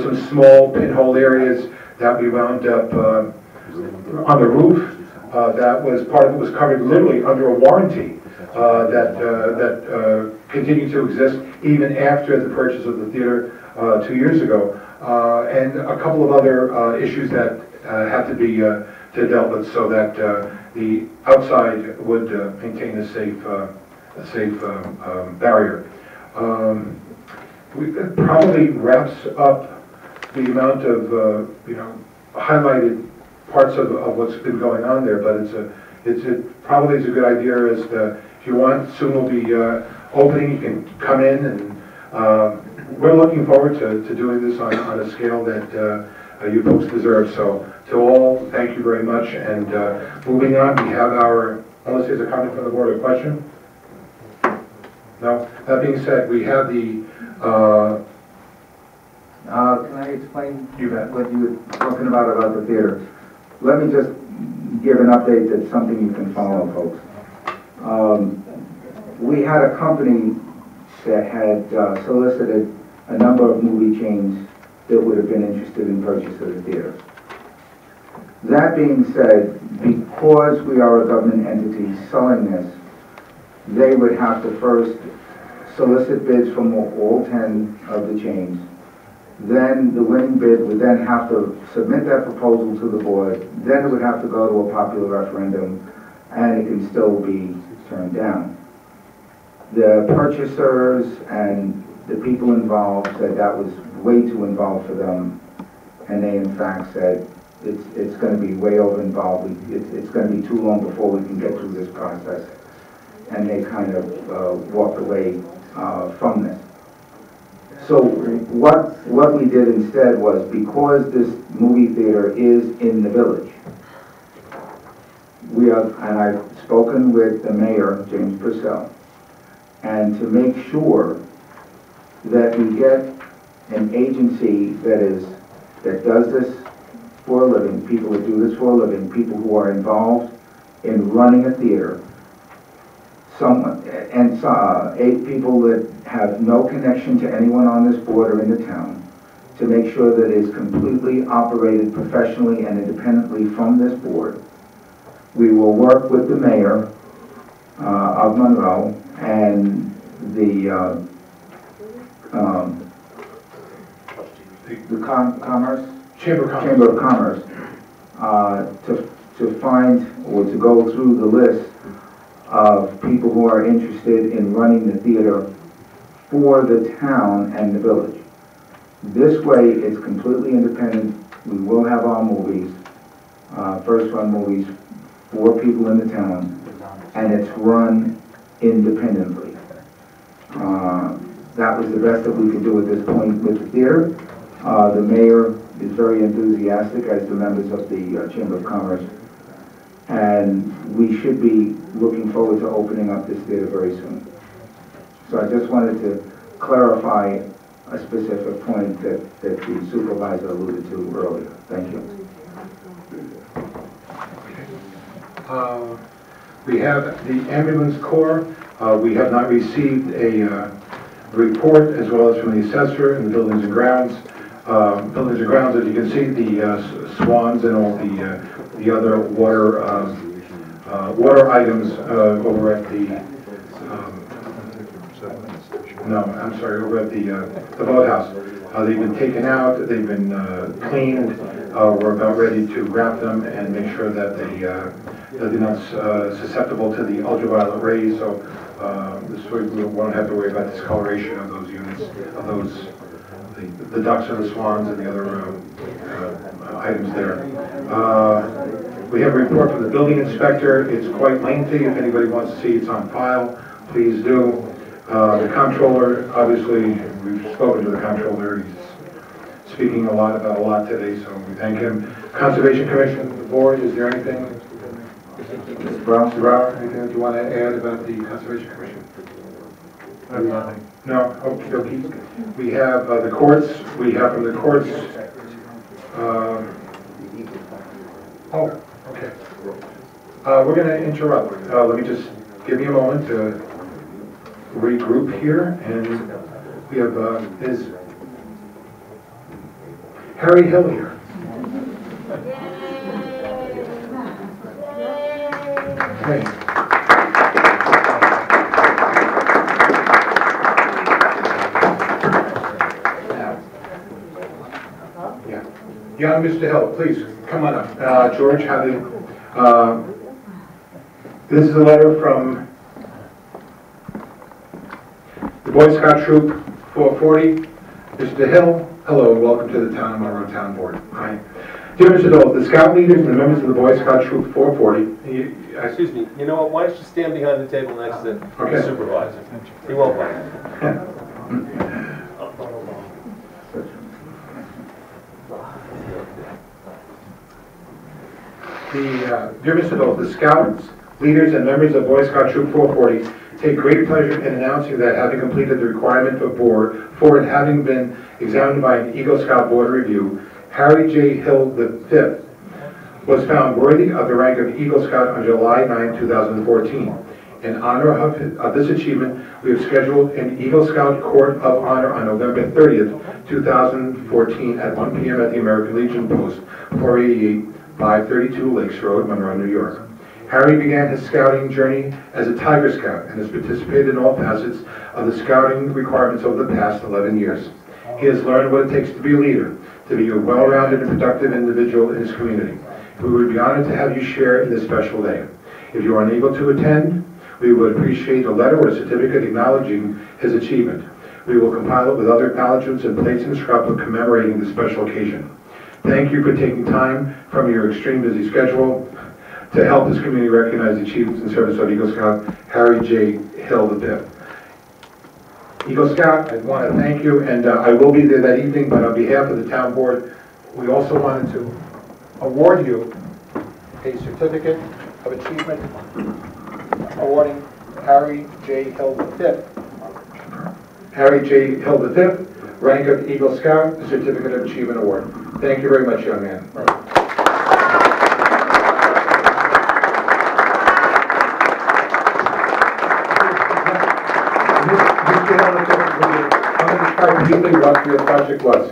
some small pinhole areas that we wound up on the roof. That was part of it was covered literally under a warranty that continued to exist even after the purchase of the theater 2 years ago, and a couple of other issues that have to be dealt with, so that the outside would maintain a safe barrier. It probably wraps up the amount of highlighted parts of what's been going on there, but it probably is a good idea. As if you want, soon we'll be opening. You can come in, and we're looking forward to doing this on a scale that you folks deserve. So to all, thank you very much. And moving on, we have our, unless there's a comment from the board or question? No? That being said, we have the... can I explain You bet. what you were talking about the theater? Let me just give an update that's something you can follow, folks. We had a company that had solicited a number of movie chains that would have been interested in purchase of the theater. That being said, because we are a government entity selling this, they would have to first solicit bids from all 10 of the chains. Then the winning bid would then have to submit that proposal to the board. Then it would have to go to a popular referendum, and it can still be turned down. The purchasers and the people involved said that was way too involved for them, and they in fact said it's going to be way over involved. It's going to be too long before we can get through this process, and they kind of walked away from this. So what we did instead was, because this movie theater is in the village, and I've spoken with the mayor, James Purcell, and to make sure that we get an agency that does this for a living, people that do this for a living, people who are involved in running a theater, people that have no connection to anyone on this board or in the town, to make sure that it is completely operated professionally and independently from this board. We will work with the mayor of Monroe and the Chamber of Commerce to find or to go through the list of people who are interested in running the theater for the town and the village. This way, it's completely independent. We will have our movies, first-run movies, for people in the town, and it's run independently. That was the best that we could do at this point with the theater. The mayor is very enthusiastic, as the members of the Chamber of Commerce, and we should be looking forward to opening up this theater very soon. So I just wanted to clarify a specific point that the supervisor alluded to earlier. Thank you. We have the ambulance corps. We have not received a report, as well as from the assessor in the buildings and grounds. Buildings and grounds, as you can see, the swans and all the other water items over at the over at the boathouse. They've been taken out. They've been cleaned. We're about ready to wrap them and make sure that they're not susceptible to the ultraviolet rays. So this way we won't have to worry about discoloration of those units, of those the ducks and the swans and the other items there. We have a report from the building inspector. It's quite lengthy. If anybody wants to see, it's on file. Please do. The comptroller, obviously, we've spoken to the comptroller. He's speaking a lot about a lot today, so we thank him. Conservation Commission, the board, is there anything? Mr. Brower, anything that you want to add about the Conservation Commission? I have nothing. No? Okay. We have the courts. We have from the courts. Okay. We're going to interrupt. Let me just give you a moment to regroup here, and we have is Harry Hill here. Okay. Young Mr. Hill, please come on up. George, this is a letter from the Boy Scout Troop 440. Mr. Hill, hello and welcome to the Town of Monroe Town Board. Hi. Dear Mr. Dole, the Scout leaders and the members of the Boy Scout Troop 440. Excuse me, you know what, why don't you stand behind the table next to the supervisor? He won't mind. Dear Mr. Dole, the Scouts, leaders, and members of Boy Scout Troop 440 take great pleasure in announcing that, having completed the requirement of board for and having been examined by an Eagle Scout Board review, Harry J. Hill V was found worthy of the rank of Eagle Scout on July 9, 2014. In honor of this achievement, we have scheduled an Eagle Scout Court of Honor on November 30th, 2014 at 1 p.m. at the American Legion Post, 488, 532 Lakes Road, Monroe, New York. Harry began his scouting journey as a Tiger Scout and has participated in all facets of the scouting requirements over the past 11 years. He has learned what it takes to be a leader, to be a well-rounded and productive individual in his community. We would be honored to have you share in this special day. If you are unable to attend, We would appreciate a letter or a certificate acknowledging his achievement. We will compile it with other acknowledgements and place in scrapbook commemorating the special occasion. Thank you for taking time from your extreme busy schedule to help this community recognize the achievements and service of Eagle Scout Harry J. Hill V. Eagle Scout, I want to thank you, and I will be there that evening, but on behalf of the town board, we also wanted to award you a certificate of achievement awarding Harry J. Hill V. Harry J. Hill V, rank of Eagle Scout, Certificate of Achievement Award. Thank you very much, young man. Briefly what your project was.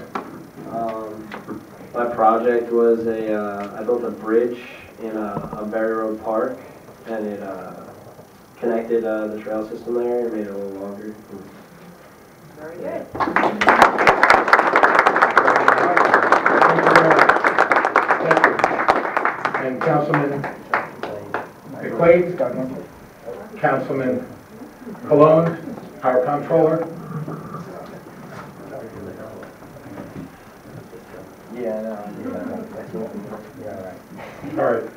My project was I built a bridge in a Berry Road Park, and it connected the trail system there and made it a little longer. Very good. Thank you. And Councilman McQuaid, Councilman Cologne, our comptroller. All right.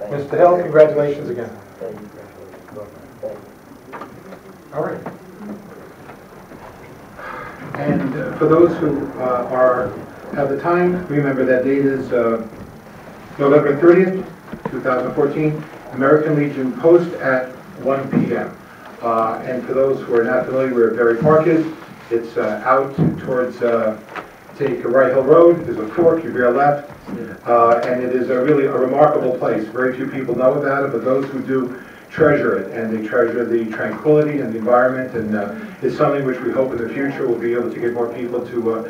Mr. Hill, congratulations again. All right. And for those who have the time, remember that date is November 30th, 2014, American Legion Post at 1 p.m. And for those who are not familiar where Berry Park is, it's out towards, take Right Hill Road, there's a fork, you veer left, and it is really a remarkable place. Very few people know about it, but those who do treasure it, and they treasure the tranquility and the environment, and it's something which we hope in the future we'll be able to get more people to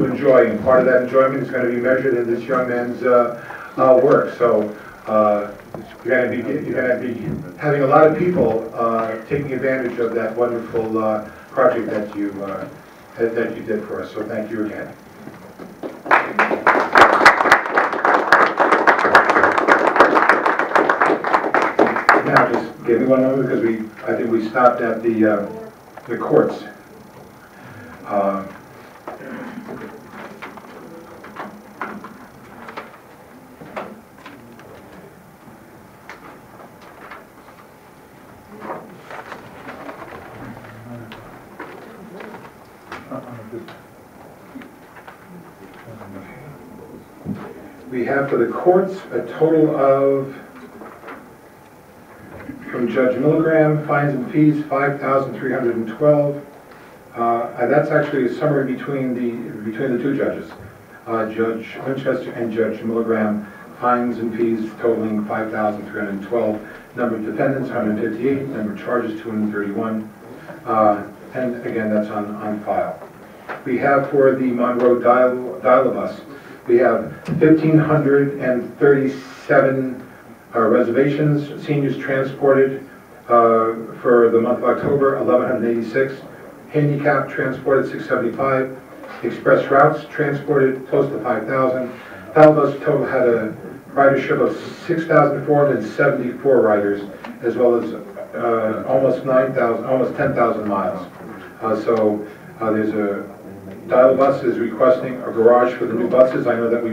enjoy, and part of that enjoyment is going to be measured in this young man's work. So you're going to be having a lot of people taking advantage of that wonderful project that you did for us. So thank you again. Now, just give me one moment because I think we stopped at the courts. We have for the courts a total of, from Judge Milligram, fines and fees, $5,312. That's actually a summary between the two judges, Judge Winchester and Judge Milligram. Fines and fees totaling $5,312. Number of defendants, 158. Number of charges, 231. And again, that's on file. We have for the Monroe dial-a-bus, we have 1,537 reservations, seniors transported for the month of October, 1,186. Handicap transported, 675. Express routes transported, close to 5,000. Dial-a-bus total had a ridership of 6,474 riders, as well as almost 10,000 miles. So there's a dial-a-bus is requesting a garage for the new buses. I know that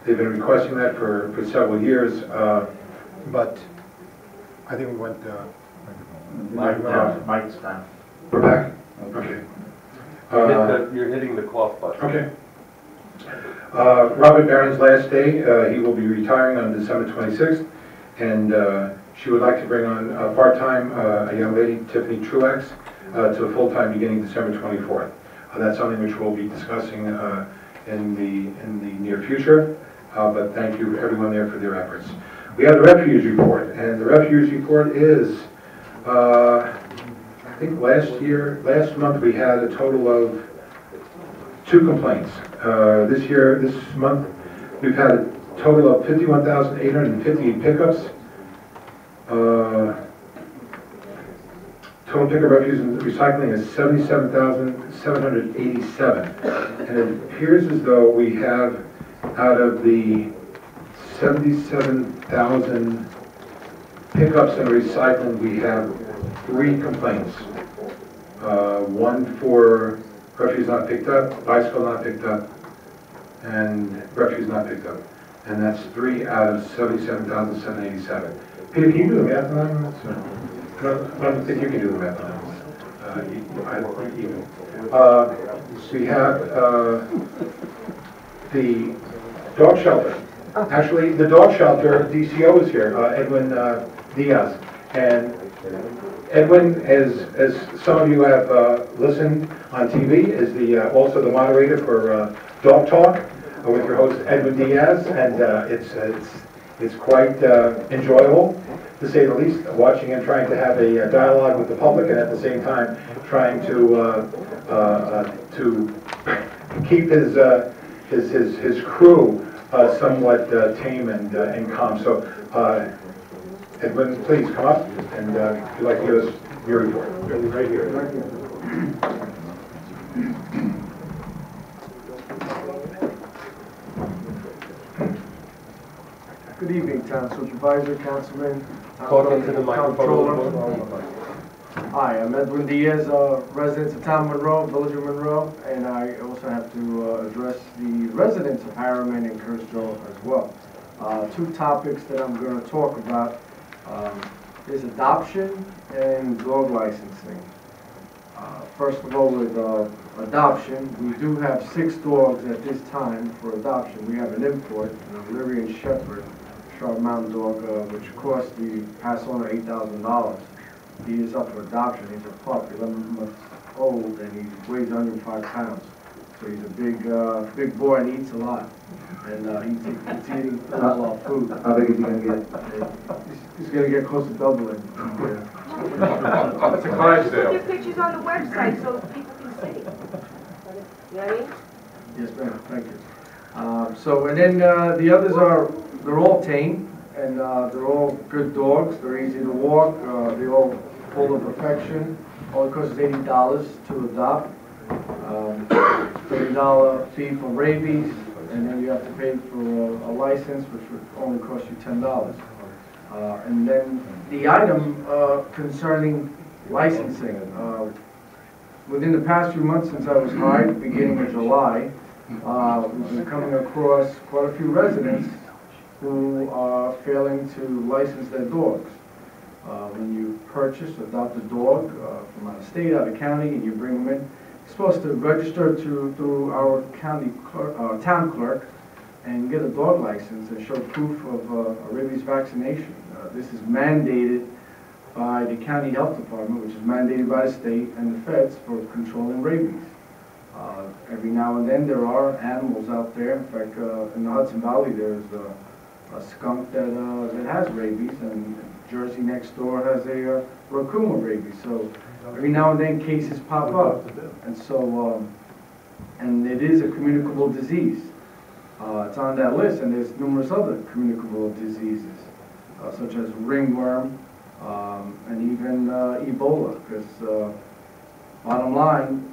they've been requesting that for several years, but I think we went. Mike's down. We're back. Okay. You're hitting the cough button. Okay. Robert Barron's last day. He will be retiring on December 26th, and she would like to bring on part-time a young lady, Tiffany Truax, to a full-time beginning December 24th. That's something which we'll be discussing in the near future, but thank you everyone there for their efforts. We have the refuge report, and the refuge report is, I think last month we had a total of 2 complaints. This month, we've had a total of 51,858 pickups. Total pickup, refuse, and recycling is 77,787. And it appears as though we have, out of the 77,000 pickups and recycling, we have 3 complaints. One for refuse not picked up, bicycle not picked up, and refuse not picked up. And that's 3 out of 77,787. Peter, can you do the math on that? No, I don't think you can do the math on that. We have the dog shelter. Actually, the dog shelter DCO is here, Edwin Diaz. And Edwin, as some of you have listened on TV, is also the moderator for Dog Talk with your host Edwin Diaz, and it's quite enjoyable, to say the least, watching and trying to have a dialogue with the public, and at the same time trying to keep his crew somewhat tame and calm. So, Edwin, please come up, and if you'd like to give us your report. Right here. Good evening, Town Supervisor, Councilman, Talk into the microphone. Comptroller. Hi, I'm Edwin Diaz, resident of Town Monroe, Village of Monroe, and I also have to address the residents of Harriman and Kershaw as well. 2 topics that I'm going to talk about is adoption and dog licensing. First of all, with adoption, we do have 6 dogs at this time for adoption. We have an import, an Illyrian Shepherd, Sharp Mountain dog, which cost the past owner $8,000. He is up for adoption. He's a pup, 11 months old, and he weighs 105 pounds. So he's a big boy and eats a lot. And he's eating a lot of food. How big is he going to get? He's going to get close to doubling. It's a Clydesdale. Put your pictures on the website so people can see. You know what I mean? Yes, ma'am. Thank you. And then the others they're all tame, and they're all good dogs. They're easy to walk. They all full of perfection. All it costs is $80 to adopt. $30 fee for rabies, and then you have to pay for a license, which would only cost you $10. And then the item concerning licensing. Within the past few months since I was hired, beginning of July, we've been coming across quite a few residents who are failing to license their dogs. When you adopt a dog from out of state, out of county, and you bring them in, you're supposed to register through our town clerk and get a dog license and show proof of a rabies vaccination. This is mandated by the county health department, which is mandated by the state and the feds for controlling rabies. Every now and then there are animals out there. In fact, in the Hudson Valley there's a skunk that has rabies, and Jersey next door has a raccoon with rabies. So every now and then cases pop up, and so and it is a communicable disease. It's on that list, and there's numerous other communicable diseases, such as ringworm and even Ebola. Because bottom line,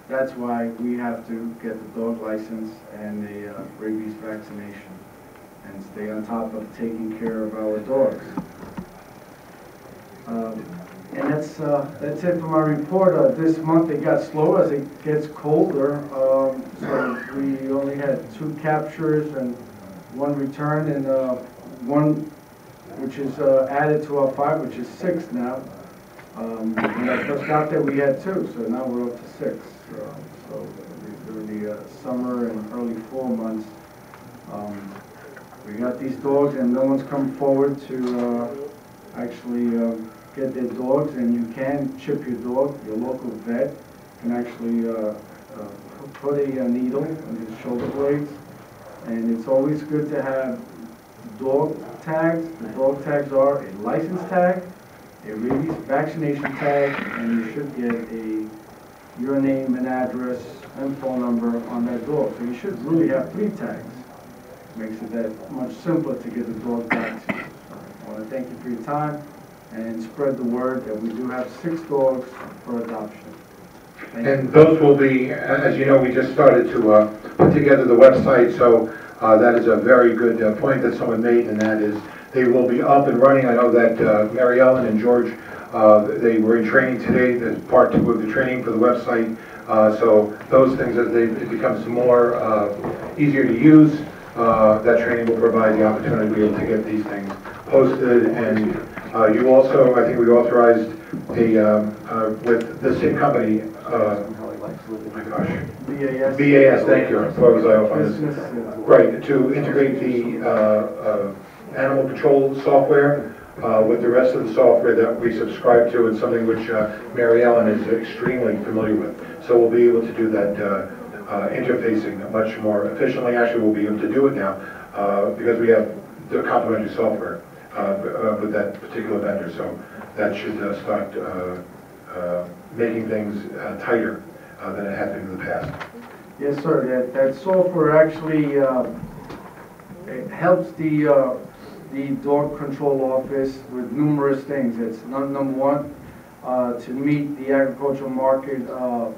that's why we have to get the dog license and a rabies vaccination, and stay on top of taking care of our dogs. And that's it for my report. This month it got slower as it gets colder, so we only had 2 captures and 1 return, and 1 which is added to our 5, which is 6 now. When I first got there we had 2, so now we're up to 6. So through the summer and early fall months, we got these dogs, and no one's come forward to actually get their dogs, and you can chip your dog. Your local vet can actually put a needle in his shoulder blades, and it's always good to have dog tags. The dog tags are a license tag, a rabies vaccination tag, and you should get your name and address and phone number on that dog. So you should really have 3 tags. Makes it that much simpler to get the dog back to you. So I want to thank you for your time and spread the word that we do have 6 dogs for adoption. Thank you. And those will be, as you know, we just started to put together the website, so that is a very good point that someone made, and that is They will be up and running. I know that Mary Ellen and George, they were in training today, that's part 2 of the training for the website. So those things, as it becomes more easier to use, that training will provide the opportunity to be able to get these things posted. And you also, I think we authorized with the same company, oh my gosh. BAS, thank you. Where was I off on this? Right, to integrate the animal control software with the rest of the software that we subscribe to, and something which Mary Ellen is extremely familiar with. So we'll be able to do that interfacing much more efficiently. Actually, we'll be able to do it now because we have the complementary software with that particular vendor. So that should start making things tighter than it had been in the past. Yes, sir. That software actually it helps the dog control office with numerous things. It's number one, to meet the agricultural market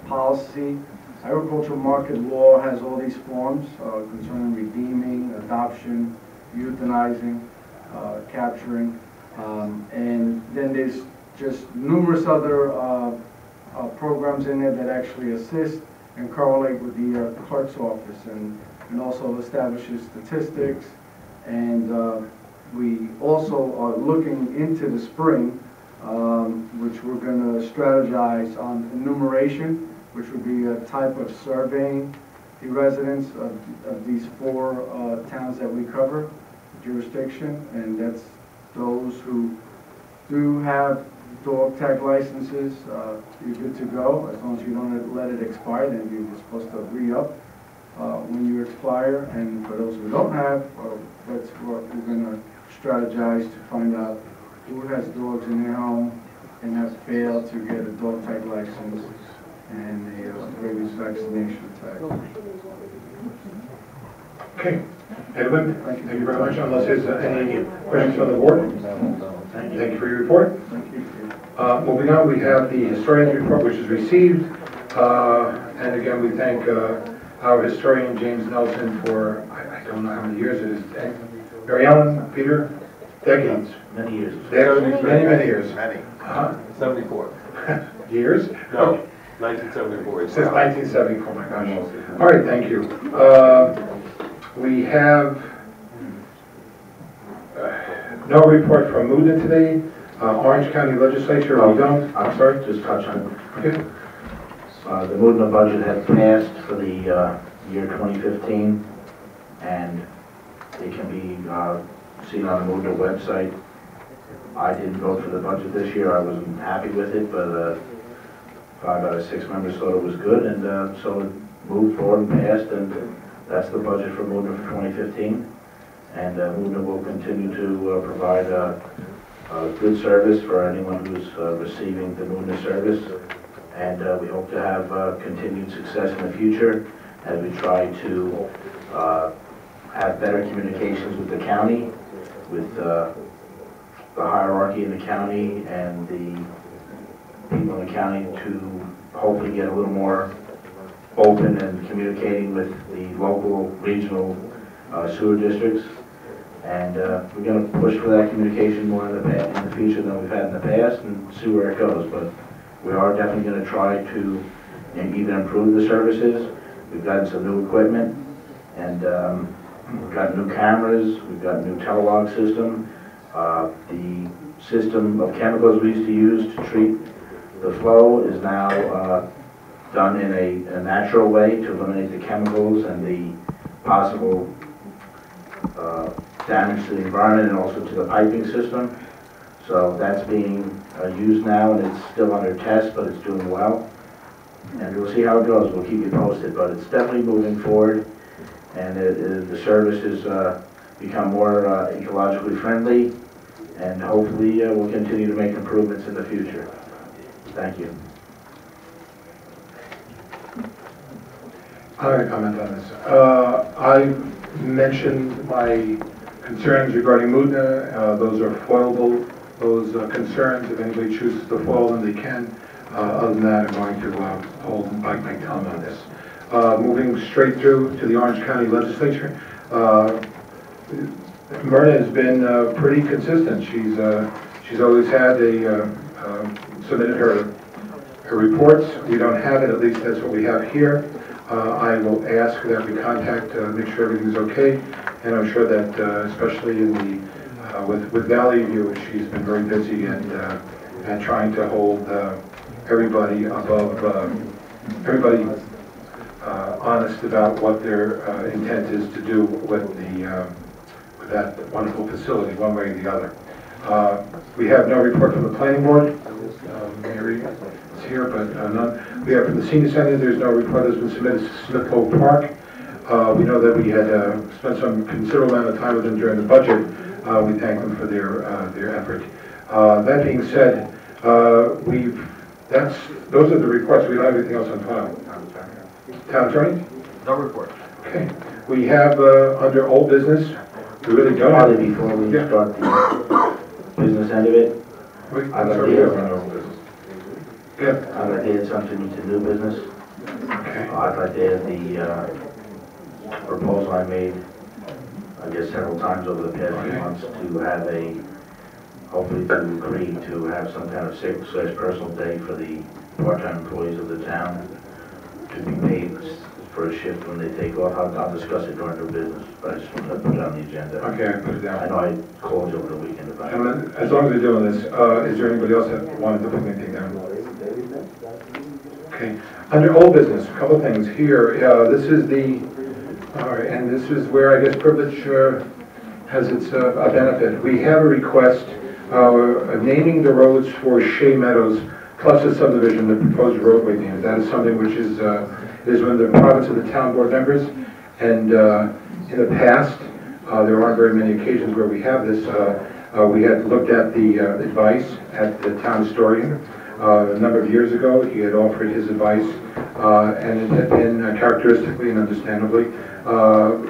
policy. Agricultural market law has all these forms concerning redeeming, adoption, euthanizing, capturing, and then there's just numerous other programs in there that actually assist and correlate with the clerk's office, and also establishes statistics. And we also are looking into the spring, which we're going to strategize on enumeration, which would be a type of surveying the residents of these 4 towns that we cover, jurisdiction, and that's those who do have dog tag licenses. You're good to go as long as you don't let it expire. Then you're supposed to re-up when you expire. And for those who don't have, that's what we're going to strategize to find out who has dogs in their home and have failed to get a dog tag license and a rabies vaccination tag. Okay. Edwin, thank you very much. Unless there's any questions from the board? Thank you for your report. Thank you. Moving on, we have the historian's report, which is received. And again, we thank our historian, James Nelson, for, I don't know how many years it is. And Mary Ellen, Peter, decades. Many years. Many years. Many. 74. Years? No, 1974. Since 1974, my gosh. All right, thank you. We have no report from Muda today. Orange County Legislature, we don't. I'm sorry, just touch on it. Okay. The Mudna budget had passed for the year 2015, and it can be seen on the Mudna website. I didn't vote for the budget this year. I wasn't happy with it, but 5 out of 6 members thought it was good, and so it moved forward and passed, and that's the budget for Mudna for 2015. And Mudna will continue to provide good service for anyone who's receiving the Mudna service. And we hope to have continued success in the future as we try to have better communications with the county, with the hierarchy in the county and the people in the county, to hopefully get a little more open and communicating with the local, regional sewer districts. And we're going to push for that communication more in the future than we've had in the past, and see where it goes. But we are definitely going to try to even improve the services. We've gotten some new equipment, and we've got new cameras, we've got a new telelog system. The system of chemicals we used to use to treat the flow is now done in a natural way to eliminate the chemicals and the possible damage to the environment and also to the piping system. So that's being used now, and it's still under test, but it's doing well. And we'll see how it goes. We'll keep you posted, but it's definitely moving forward, and the service has become more ecologically friendly, and hopefully we'll continue to make improvements in the future. Thank you. I'm going to comment on this. I mentioned my concerns regarding Mudna. Those are foilable, those concerns. If anybody chooses to foil them, they can. Other than that, I'm going to hold my tongue on this. Moving straight through to the Orange County Legislature. Myrna has been pretty consistent. She's always had submitted her reports. We don't have it, at least that's what we have here. I will ask that we contact, make sure everything's okay, and I'm sure that especially in the with Valley View, she's been very busy and trying to hold everybody above everybody honest about what their intent is to do with with that wonderful facility, one way or the other. We have no report from the planning board. Mary is here, but none. We have from the senior center. There's no report that's been submitted to Smith Cove Park. We know that we had spent some considerable amount of time with them during the budget. We thank them for their effort. That being said, those are the reports. We don't have anything else on file. Town attorney? No report. Okay. We have under old business. We really don't have Probably before we start the business end of it, I'd like to add something to new business. Okay. I'd like to add the proposal I made, I guess several times over the past few months, to have hopefully to agree to have some kind of sick/personal day for the part-time employees of the town to be paid for a shift when they take off. I'll discuss it during new business, but I just want to put it on the agenda. Okay, I put it down. I know I called you over the weekend about it. Gentlemen, as long as we're doing this, is there anybody else that wanted to put anything down? Okay. Under old business, a couple of things here. This is all right, and this is where I guess privilege has its a benefit. We have a request naming the roads for Shea Meadows plus a subdivision, the proposed roadway names. That is something which is one of the province of the town board members, and in the past, there aren't very many occasions where we have this. We had looked at the advice at the town historian a number of years ago. He had offered his advice, and it had been characteristically and understandably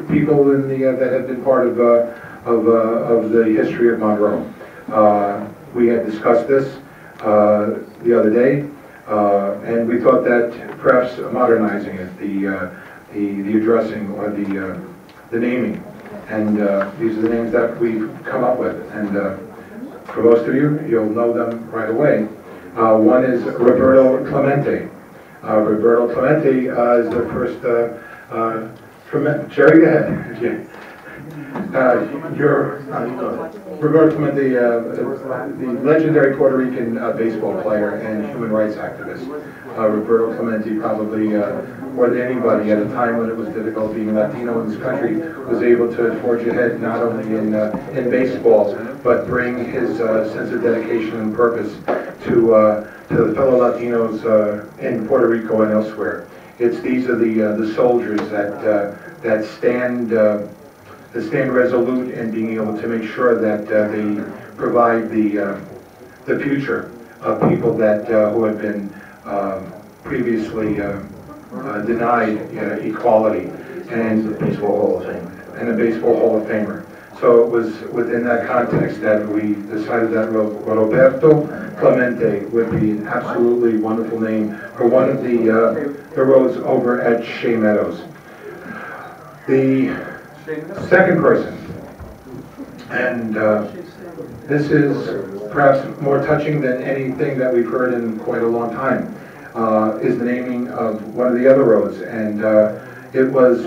people in that had been part of the history of Monroe. We had discussed this the other day, and we thought that perhaps modernizing it, the addressing or the naming, and these are the names that we've come up with, and for most of you, you'll know them right away. One is Roberto Clemente. Roberto Clemente is the first. Jerry, go ahead. Roberto Clemente, the legendary Puerto Rican baseball player and human rights activist. Roberto Clemente, probably more than anybody at a time when it was difficult being Latino in this country, was able to forge ahead not only in baseball, but bring his sense of dedication and purpose to the fellow Latinos in Puerto Rico and elsewhere. These are the soldiers that stand resolute in being able to make sure that they provide the future of people that who have been previously denied equality, and The Baseball Hall of Fame. And a Baseball Hall of Famer. So it was within that context that we decided that Roberto Clemente would be an absolutely wonderful name for one of the roads over at Shea Meadows. The second person, and this is perhaps more touching than anything that we've heard in quite a long time, is the naming of one of the other roads, and it was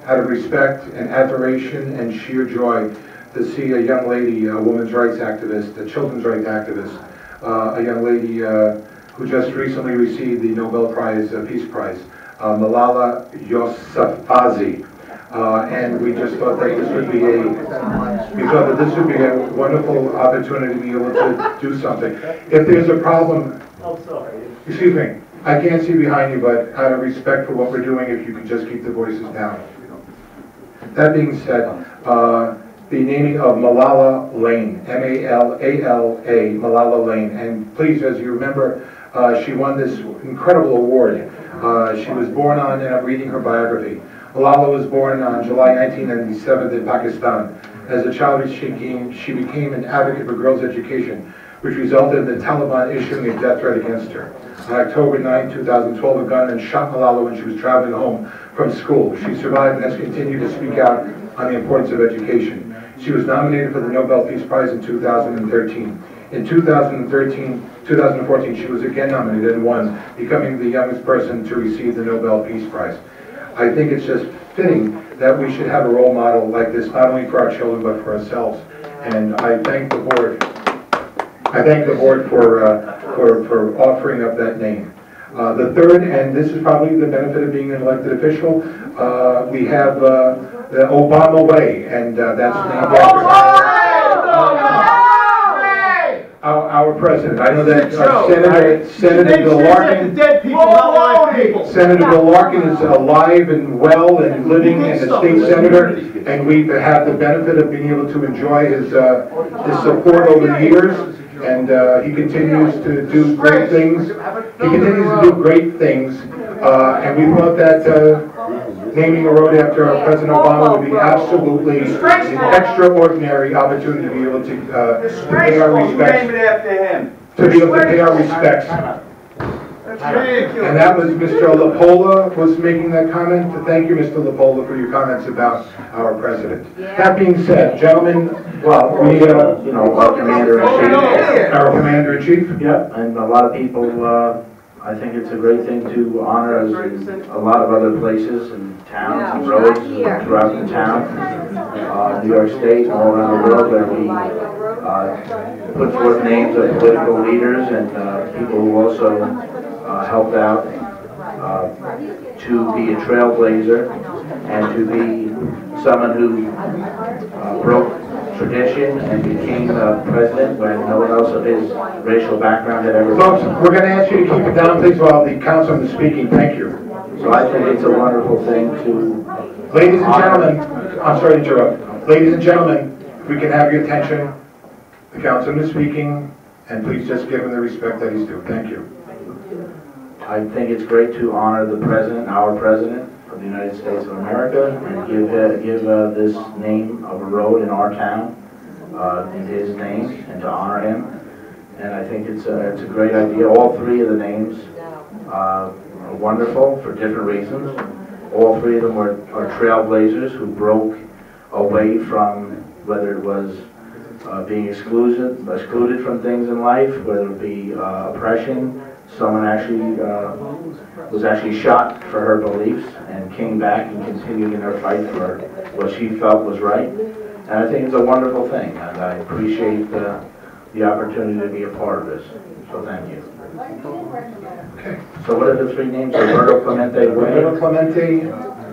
out of respect and admiration and sheer joy to see a young lady, a women's rights activist, a children's rights activist, a young lady who just recently received the Nobel Prize, Peace Prize, Malala Yousafzai. And we just thought that this would be a wonderful opportunity to be able to do something. If there's a problem, excuse me, I can't see behind you, but out of respect for what we're doing, if you could just keep the voices down. That being said, the naming of Malala Lane, M-A-L-A-L-A, Malala Lane, and please, as you remember, she won this incredible award. She was born on, and I'm reading her biography. Malala was born on July 1997 in Pakistan. As a child, she became an advocate for girls' education, which resulted in the Taliban issuing a death threat against her. On October 9, 2012, a gunman shot Malala when she was traveling home from school. She survived and has continued to speak out on the importance of education. She was nominated for the Nobel Peace Prize in 2013. In 2014, she was again nominated and won, becoming the youngest person to receive the Nobel Peace Prize. I think it's just fitting that we should have a role model like this, not only for our children, but for ourselves. And I thank the board. I thank the board for offering up that name. The third, and this is probably the benefit of being an elected official, we have the Obama Way, and that's named after our president. I know that Senator Bill Larkin, Senator Bill Larkin is alive and well and living and a state senator, and we have the benefit of being able to enjoy his support over the years. And he continues to do great things. He continues to do great things. And we thought that naming a road after President Obama would be absolutely an extraordinary opportunity to be able to pay our respects. To be able to pay our respects. And that was Mr. Lapola was making that comment. Thank you, Mr. Lapola, for your comments about our president. That being said, gentlemen, Well, we, our commander-in-chief. Our commander-in-chief. Yep, and a lot of people, I think it's a great thing to honor us in a lot of other places and towns and roads throughout the town, New York State, all around the world, where we put forth names of political leaders and people who also helped out to be a trailblazer and to be someone who broke tradition and became president when no one else of his racial background had ever Folks, done. we're going to ask you to keep it down, please, while the councilman is speaking. Thank you. So I think it's a wonderful thing to... Ladies and gentlemen, I'm sorry to interrupt. Ladies and gentlemen, if we can have your attention, the councilman is speaking, and please just give him the respect that he's due. Thank you. I think it's great to honor the president, our president of the United States of America, and give this name of a road in our town in his name, and to honor him. And I think it's a great idea. All three of the names are wonderful for different reasons. All three of them are trailblazers who broke away from whether it was being excluded from things in life, whether it be oppression. Someone actually was actually shot for her beliefs and came back and continued in her fight for what she felt was right. And I think it's a wonderful thing, and I appreciate the opportunity to be a part of this. So thank you. Okay. So what are the three names? Roberto Clemente Way, Roberto Clemente,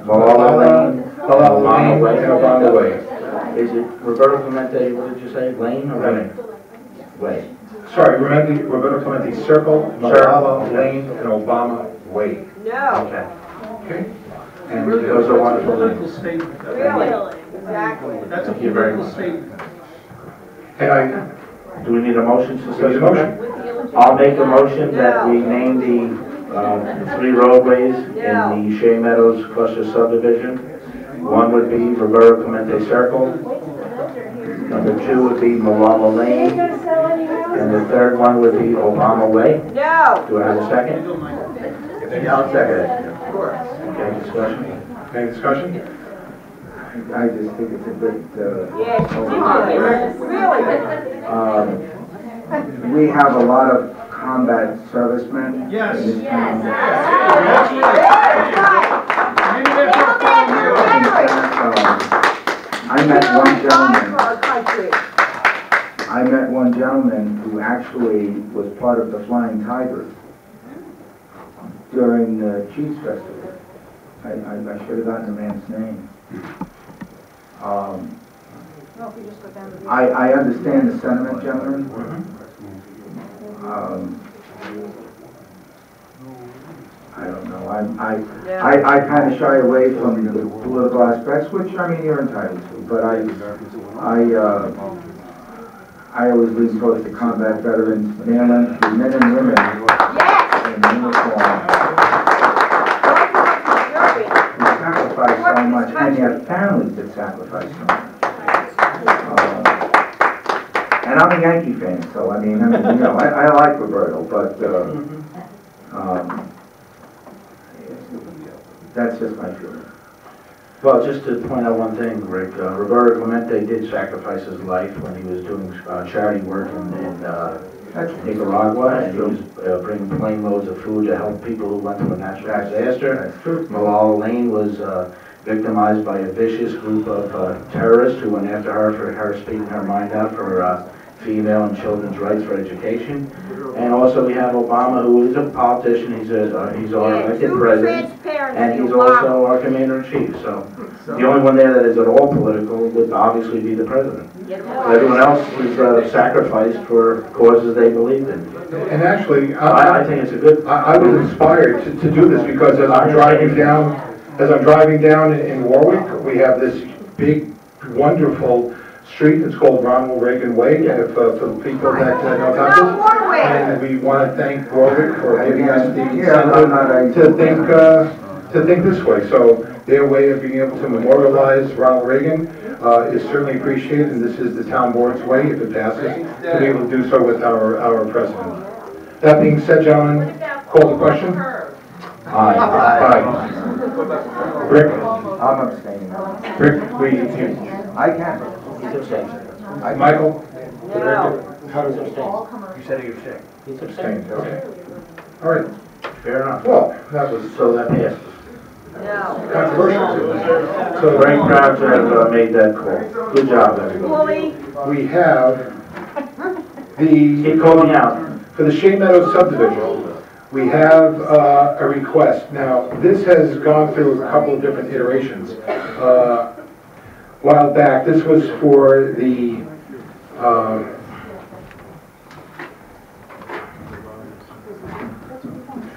Malala Lane, Obama Way, and Obama Way. Is it Roberto Clemente, what did you say, Lane or Way? Way. Sorry, Roberto Clemente Circle, Malala Lane, and Obama Way. No. Okay. Okay? And those are wonderful names. Really? Exactly. That's a Thank you very political much. statement. And I, Do we need a motion to there's a motion. I'll make a motion that we name the three roadways in the Shea Meadows Cluster Subdivision. One would be Roberto Clemente Circle. Number two would be Malala Lane. And the third one would be Obama Way. No. Do I have a second? Yeah, I'll second it. Of course. Okay, discussion? Any discussion? I just think it's a good, Yes, really? we have a lot of combat servicemen. Yes. in this town. I met one gentleman who actually was part of the Flying Tigers during the Cheese Festival. I should have gotten the man's name. I understand the sentiment, gentlemen. I don't know. I kind of shy away from the political aspects, which I mean you're entitled to. But I always lean towards the combat veterans, men and women in uniform. You sacrifice so much, and you have families that sacrifice so much. And I'm a Yankee fan, so I mean, I like Roberto, but that's just my feeling. Well, just to point out one thing, Rick, Roberto Clemente did sacrifice his life when he was doing charity work in Nicaragua, and he was bringing plane loads of food to help people who went through a natural disaster. Malala Lane was victimized by a vicious group of terrorists who went after her for her speaking her mind out for female and children's rights for education. And also we have Obama, who is a politician. He's our elected president, and he's also our commander-in-chief. So the only one there that is at all political would obviously be the president. Everyone else was sacrificed for causes they believed in. And actually, I think it's a good. I was inspired to do this because as I'm driving down in Warwick, we have this big, wonderful street. It's called Ronald Reagan Way. For the people that know about this, and we want to thank Warwick for giving us the incentive to think this way. So their way of being able to memorialize Ronald Reagan is certainly appreciated, and this is the town board's way, if it passes, to be able to do so with our president. That being said, gentlemen, call the question. Aye. Aye. Rick? I'm abstaining. Rick, I can't. He's abstaining. Michael? How does abstain? You said you abstain. He's abstaining. Okay. All right. Fair enough. Well, that was So that passes. controversial. So very proud to have made that call. Good job, everybody. We have Keep calling out. for the Shea Meadows subdivision, we have a request. Now, this has gone through a couple of different iterations. A while back, this was for the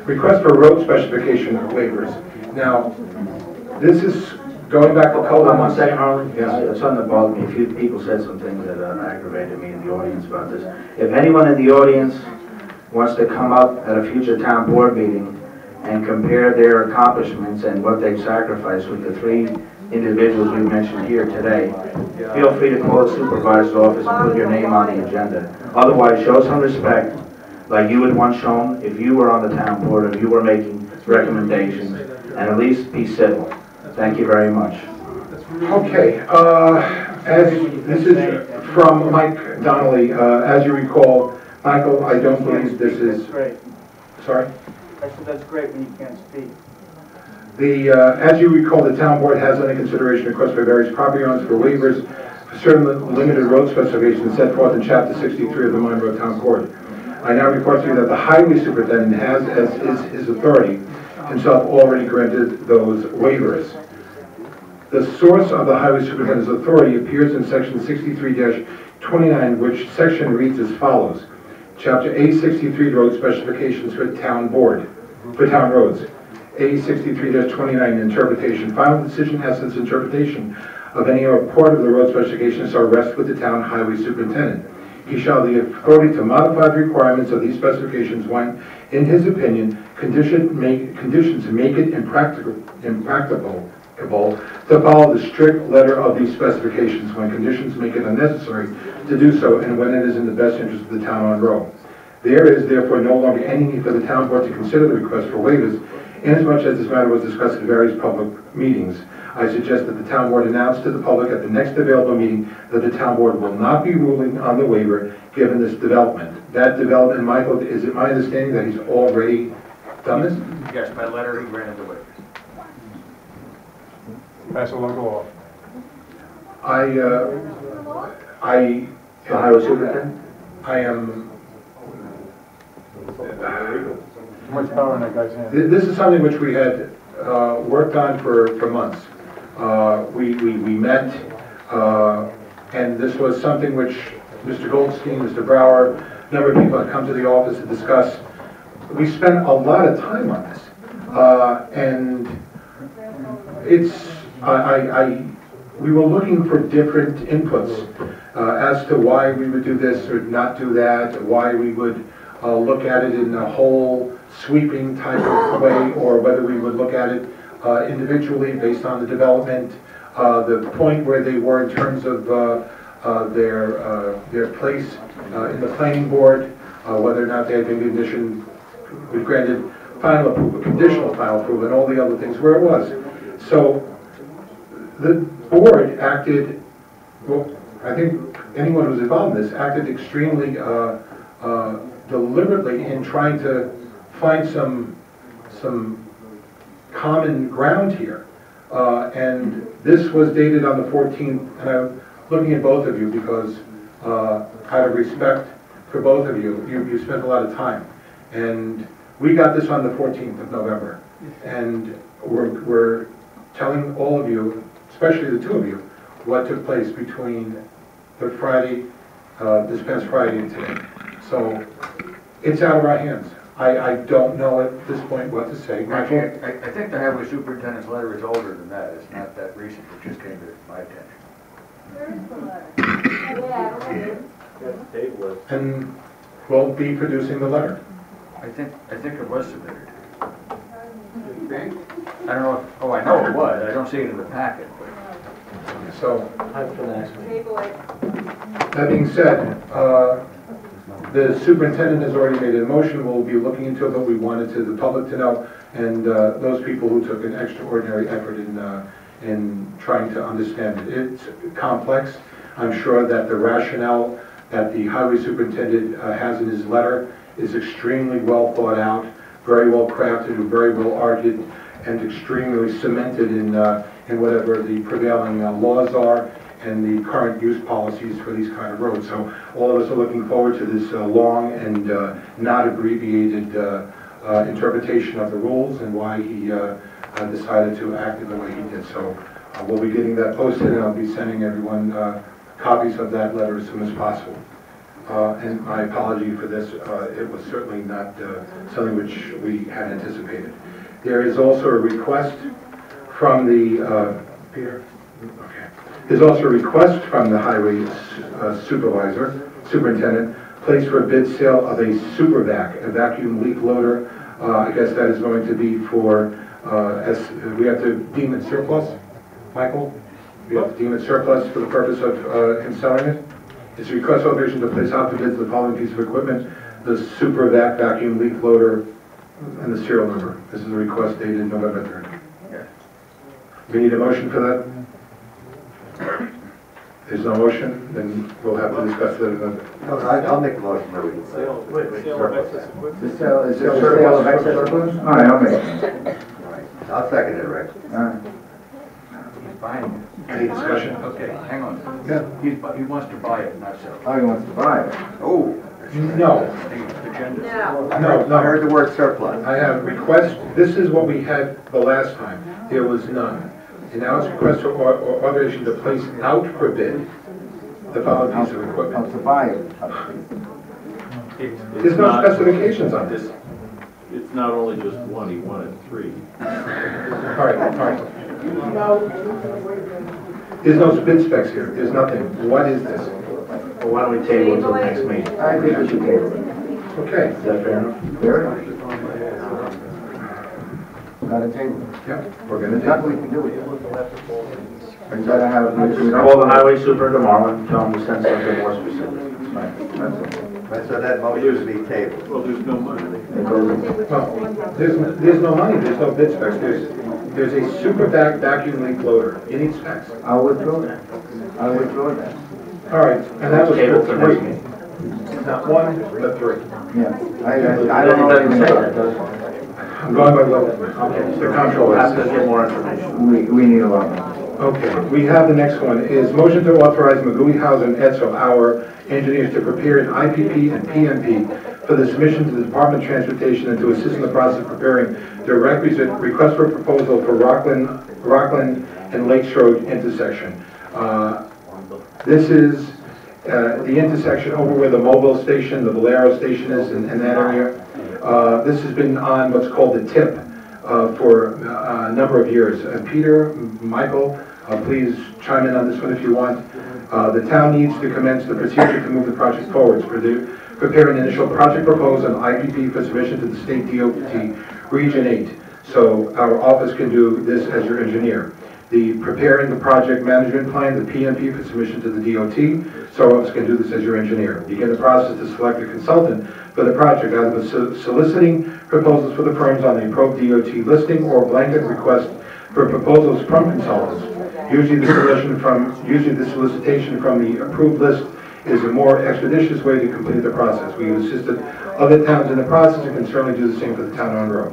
request for road specification waivers. Now, this is going back a couple Hold of on one months. second, Harlan. Yes. It's something that bothered me. A few people said some things that aggravated me in the audience about this. If anyone in the audience wants to come up at a future town board meeting and compare their accomplishments and what they've sacrificed with the three individuals we mentioned here today, feel free to call the supervisor's office and put your name on the agenda. Otherwise, show some respect, like you would want shown if you were on the town board or you were making recommendations, and at least be civil. Thank you very much. Okay, as this is from Mike Donnelly, as you recall, Michael, I don't believe this is. That's great. Sorry? I said that's great when you can't speak. As you recall, the town board has under consideration requests by various property owners for waivers for certain limited road specifications set forth in Chapter 63 of the Monroe Town Code. I now report to you that the highway superintendent has, as is his authority, himself already granted those waivers. The source of the highway superintendent's authority appears in section 63-29, which section reads as follows. Chapter A63, road specifications for town board, for town roads. A63-29, interpretation. Final decision as to its interpretation of any or part of the road specifications shall rest with the town highway superintendent. He shall have the authority to modify the requirements of these specifications when, in his opinion, conditions make it impracticable to follow the strict letter of these specifications, when conditions make it unnecessary to do so, and when it is in the best interest of the town on Monroe. There is therefore no longer any need for the town board to consider the request for waivers, inasmuch as this matter was discussed in various public meetings. I suggest that the town board announce to the public at the next available meeting that the town board will not be ruling on the waiver given this development. That development, Michael, is it my understanding that he's already done this? Yes, by letter he granted the waiver. Pass a local law. The highway superintendent? I am, Too much power in that guy's hand. this is something which we had worked on for months. We met, and this was something which Mr. Goldstein, Mr. Brower, a number of people had come to the office to discuss. We spent a lot of time on this, and it's, we were looking for different inputs as to why we would do this or not do that, why we would look at it in a whole sweeping type of way, or whether we would look at it individually based on the development, the point where they were in terms of their place in the planning board, whether or not they had been granted final approval, conditional final approval, and all the other things where it was. So the board acted, well, I think anyone who's involved in this acted extremely deliberately in trying to find some common ground here. And this was dated on the 14th, and I'm looking at both of you because out of respect for both of you, you spent a lot of time. And we got this on the 14th of November. And we're telling all of you, especially the two of you, what took place between the Friday, this past Friday and today. So it's out of our hands. I don't know at this point what to say. Actually, I think the highway superintendent's letter is older than that. It's not that recent. It just came to my attention. Where is the letter? Yeah, Table it. And we'll be producing the letter. I think it was submitted. I don't know if, I know it was. I don't see it in the packet. So, table it. that being said, the superintendent has already made a motion. We'll be looking into it, but we wanted the public to know, and those people who took an extraordinary effort in trying to understand it. It's complex. I'm sure that the rationale that the highway superintendent has in his letter is extremely well thought out, very well crafted, and very well argued, and extremely cemented in whatever the prevailing laws are and the current use policies for these kind of roads. So all of us are looking forward to this long and not abbreviated interpretation of the rules and why he decided to act in the way he did. So we'll be getting that posted, and I'll be sending everyone copies of that letter as soon as possible. And my apology for this, it was certainly not something which we had anticipated. There is also a request from the, Peter? Okay. There's also a request from the highway superintendent, place for a bid sale of a SuperVac, a vacuum leak loader. I guess that is going to be for, we have to deem it surplus, Michael? We have to deem it surplus for the purpose of him selling it. It's a request authorization to place out for bids the following piece of equipment, the SuperVac vacuum leak loader and the serial number. This is a request dated November 3rd. We need a motion for that? There's no motion, then we'll have to discuss it another. No, I'll make the motion. The sale is the sale of excess surplus? All right, I'll make it. I'll second it, Rick. He's buying it. Any discussion? Okay, hang on. Yeah. He wants to buy it, not sell. Oh, he wants to buy it. Oh. No. Agenda. No. No, I heard the word surplus. I have request, this is what we had the last time. There was none. And now it's request for authorization to place out for bid the following piece of equipment. To buy it. There's no specifications on this. It's not only just one, he wanted three. All right. There's no bid specs here. There's nothing. What is this? Well, why don't we table it until next meeting? I think we should table it. Okay. Is that fair enough? Fair enough. Got a table. Yeah, we're gonna Nothing do we can do with it. We gotta have, we Call the highway super tomorrow and tell him to send something more specific. So that motion to be tabled. Well, there's no money. Well, there's no money. There's no bid specs. There's a SuperVac vacuum leak loader. You need specs. I'll withdraw that. I'll withdraw that. All right, and that was Table for for next three. meeting. Not one, but three. Yeah. I don't know anything about it. I'm going by the comptroller. Have to get more information. We need a lot more. Okay, we have the next one, is motion to authorize McGooey House and Etzel, our engineers, to prepare an IPP and PMP for the submission to the Department of Transportation and to assist in the process of preparing the requisite request for proposal for Rockland and Lake Shore intersection. This is the intersection over where the Mobile station, the Valero station is in that area. This has been on what's called the TIP for a number of years. Peter, Michael, please chime in on this one if you want. The town needs to commence the procedure to move the project forwards. Prepare an initial project proposal and IPP for submission to the state DOT Region 8. So our office can do this as your engineer. Preparing the project management plan, the PMP for submission to the DOT. So our office can do this as your engineer. Begin the process to select a consultant for the project, either soliciting proposals for the firms on the approved DOT listing or blanket request for proposals from consultants. Usually the solicitation from the approved list is a more expeditious way to complete the process. We have assisted other towns in the process and can certainly do the same for the town of Monroe.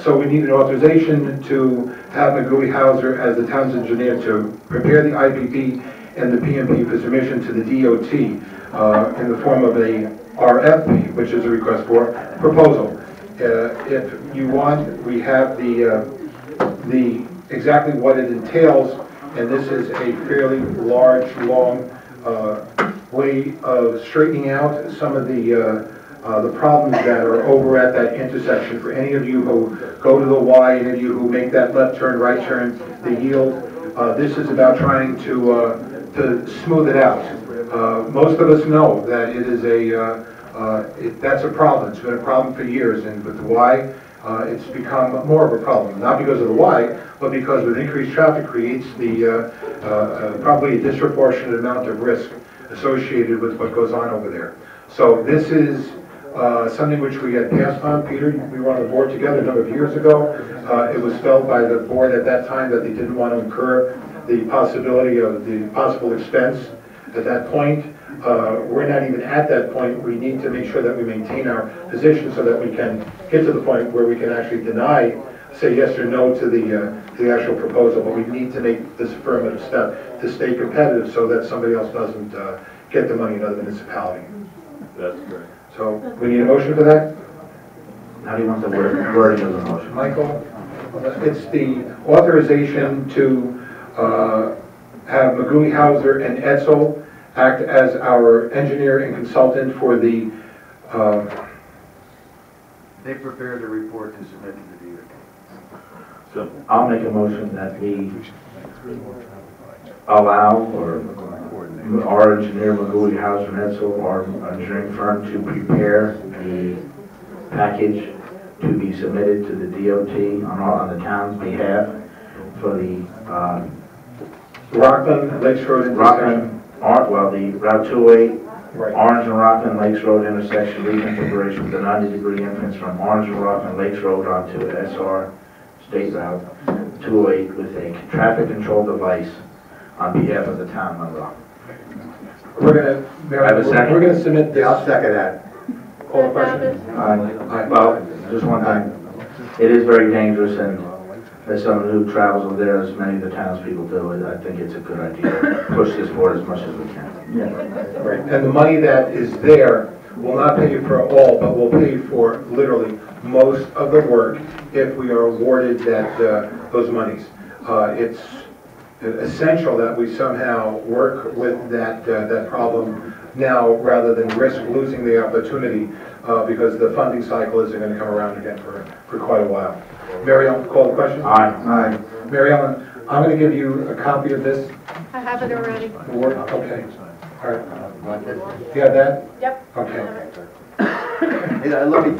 So we need an authorization to have McGuey Hauser as the town's engineer to prepare the IPP and the PMP for submission to the DOT in the form of a RFP, which is a request for proposal. If you want, we have the exactly what it entails, and this is a fairly large, long way of straightening out some of the problems that are over at that intersection. For any of you who go to the Y, any of you who make that left turn, right turn, the yield, this is about trying to smooth it out. Most of us know that it is that's a problem. It's been a problem for years, and with the Y, it's become more of a problem. Not because of the Y, but because with increased traffic creates the probably a disproportionate amount of risk associated with what goes on over there. So this is something which we had passed on. Peter, we were on the board together a number of years ago. It was felt by the board at that time that they didn't want to incur the possibility of the possible expense at that point. We're not even at that point. We need to make sure that we maintain our position so that we can get to the point where we can actually deny, say yes or no to the actual proposal. But we need to make this affirmative step to stay competitive so that somebody else doesn't get the money in another municipality. That's great. So we need a motion for that? How do you want the wording of the motion? Michael? It's the authorization to have McGuey Hauser and Edsel act as our engineer and consultant for the... They prepared a report to submit to the DOT. So, I'll make a motion that we allow our engineer, McGuey Hauser and Edsel, our engineering firm, to prepare the package to be submitted to the DOT on the town's behalf for the Rockland, Lakes Road intersection. The Route 208, Right. Orange and Rockland Lakes Road intersection reconfiguration with a 90-degree entrance from Orange and Rockland Lakes Road onto SR State Route 208 with a traffic control device on behalf of the town of Monroe. We're gonna submit this. I'll second that. Call the question. Well, just one thing. It is very dangerous, and as someone who travels over there, as many of the townspeople do, I think it's a good idea to push this forward as much as we can. Yeah, right. And the money that is there will not pay for all, but will pay for literally most of the work if we are awarded those monies. It's essential that we somehow work with that problem now rather than risk losing the opportunity because the funding cycle isn't going to come around again for quite a while. Mary Ellen, call the question? Aye. Mary Ellen, I'm going to give you a copy of this. I have it already. The work, okay. All right. You have that? Yep. Okay.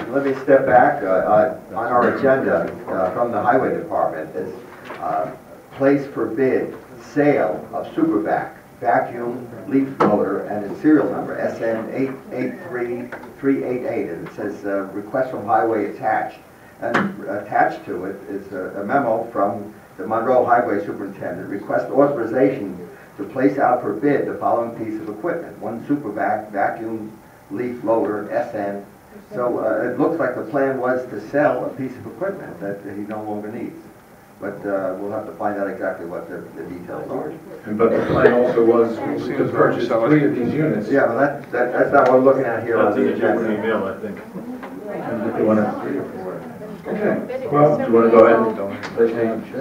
Let me step back. On our agenda from the Highway Department is place for bid sale of Supervac vacuum leaf loader and its serial number SN883388, and it says request from Highway attached. And attached to it is a memo from the Monroe Highway Superintendent. Request authorization to place out for bid the following piece of equipment. One Supervac vacuum leaf loader SN. So it looks like the plan was to sell a piece of equipment that he no longer needs. But we'll have to find out exactly what the details are. But the plan also was to purchase 3 of these units. Yeah, well that's not what we're looking at here on that's in the the general agenda. email, I think. If you want to, Okay. Well, do you want to go ahead?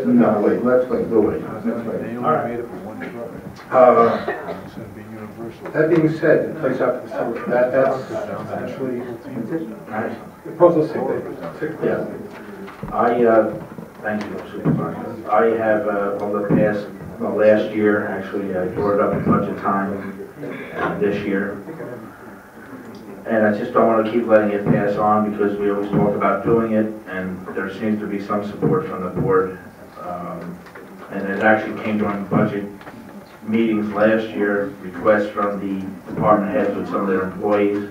No, wait, let's wait, go wait. all right. That being said, the place out for the summer, that's actually the proposal 6 days. Yeah. Thank you, Supervisor. I have, over the past, last year, actually, I brought it up at budget time this year. And I just don't want to keep letting it pass on because we always talk about doing it, and there seems to be some support from the board. And it actually came during budget meetings last year, requests from the department heads with some of their employees,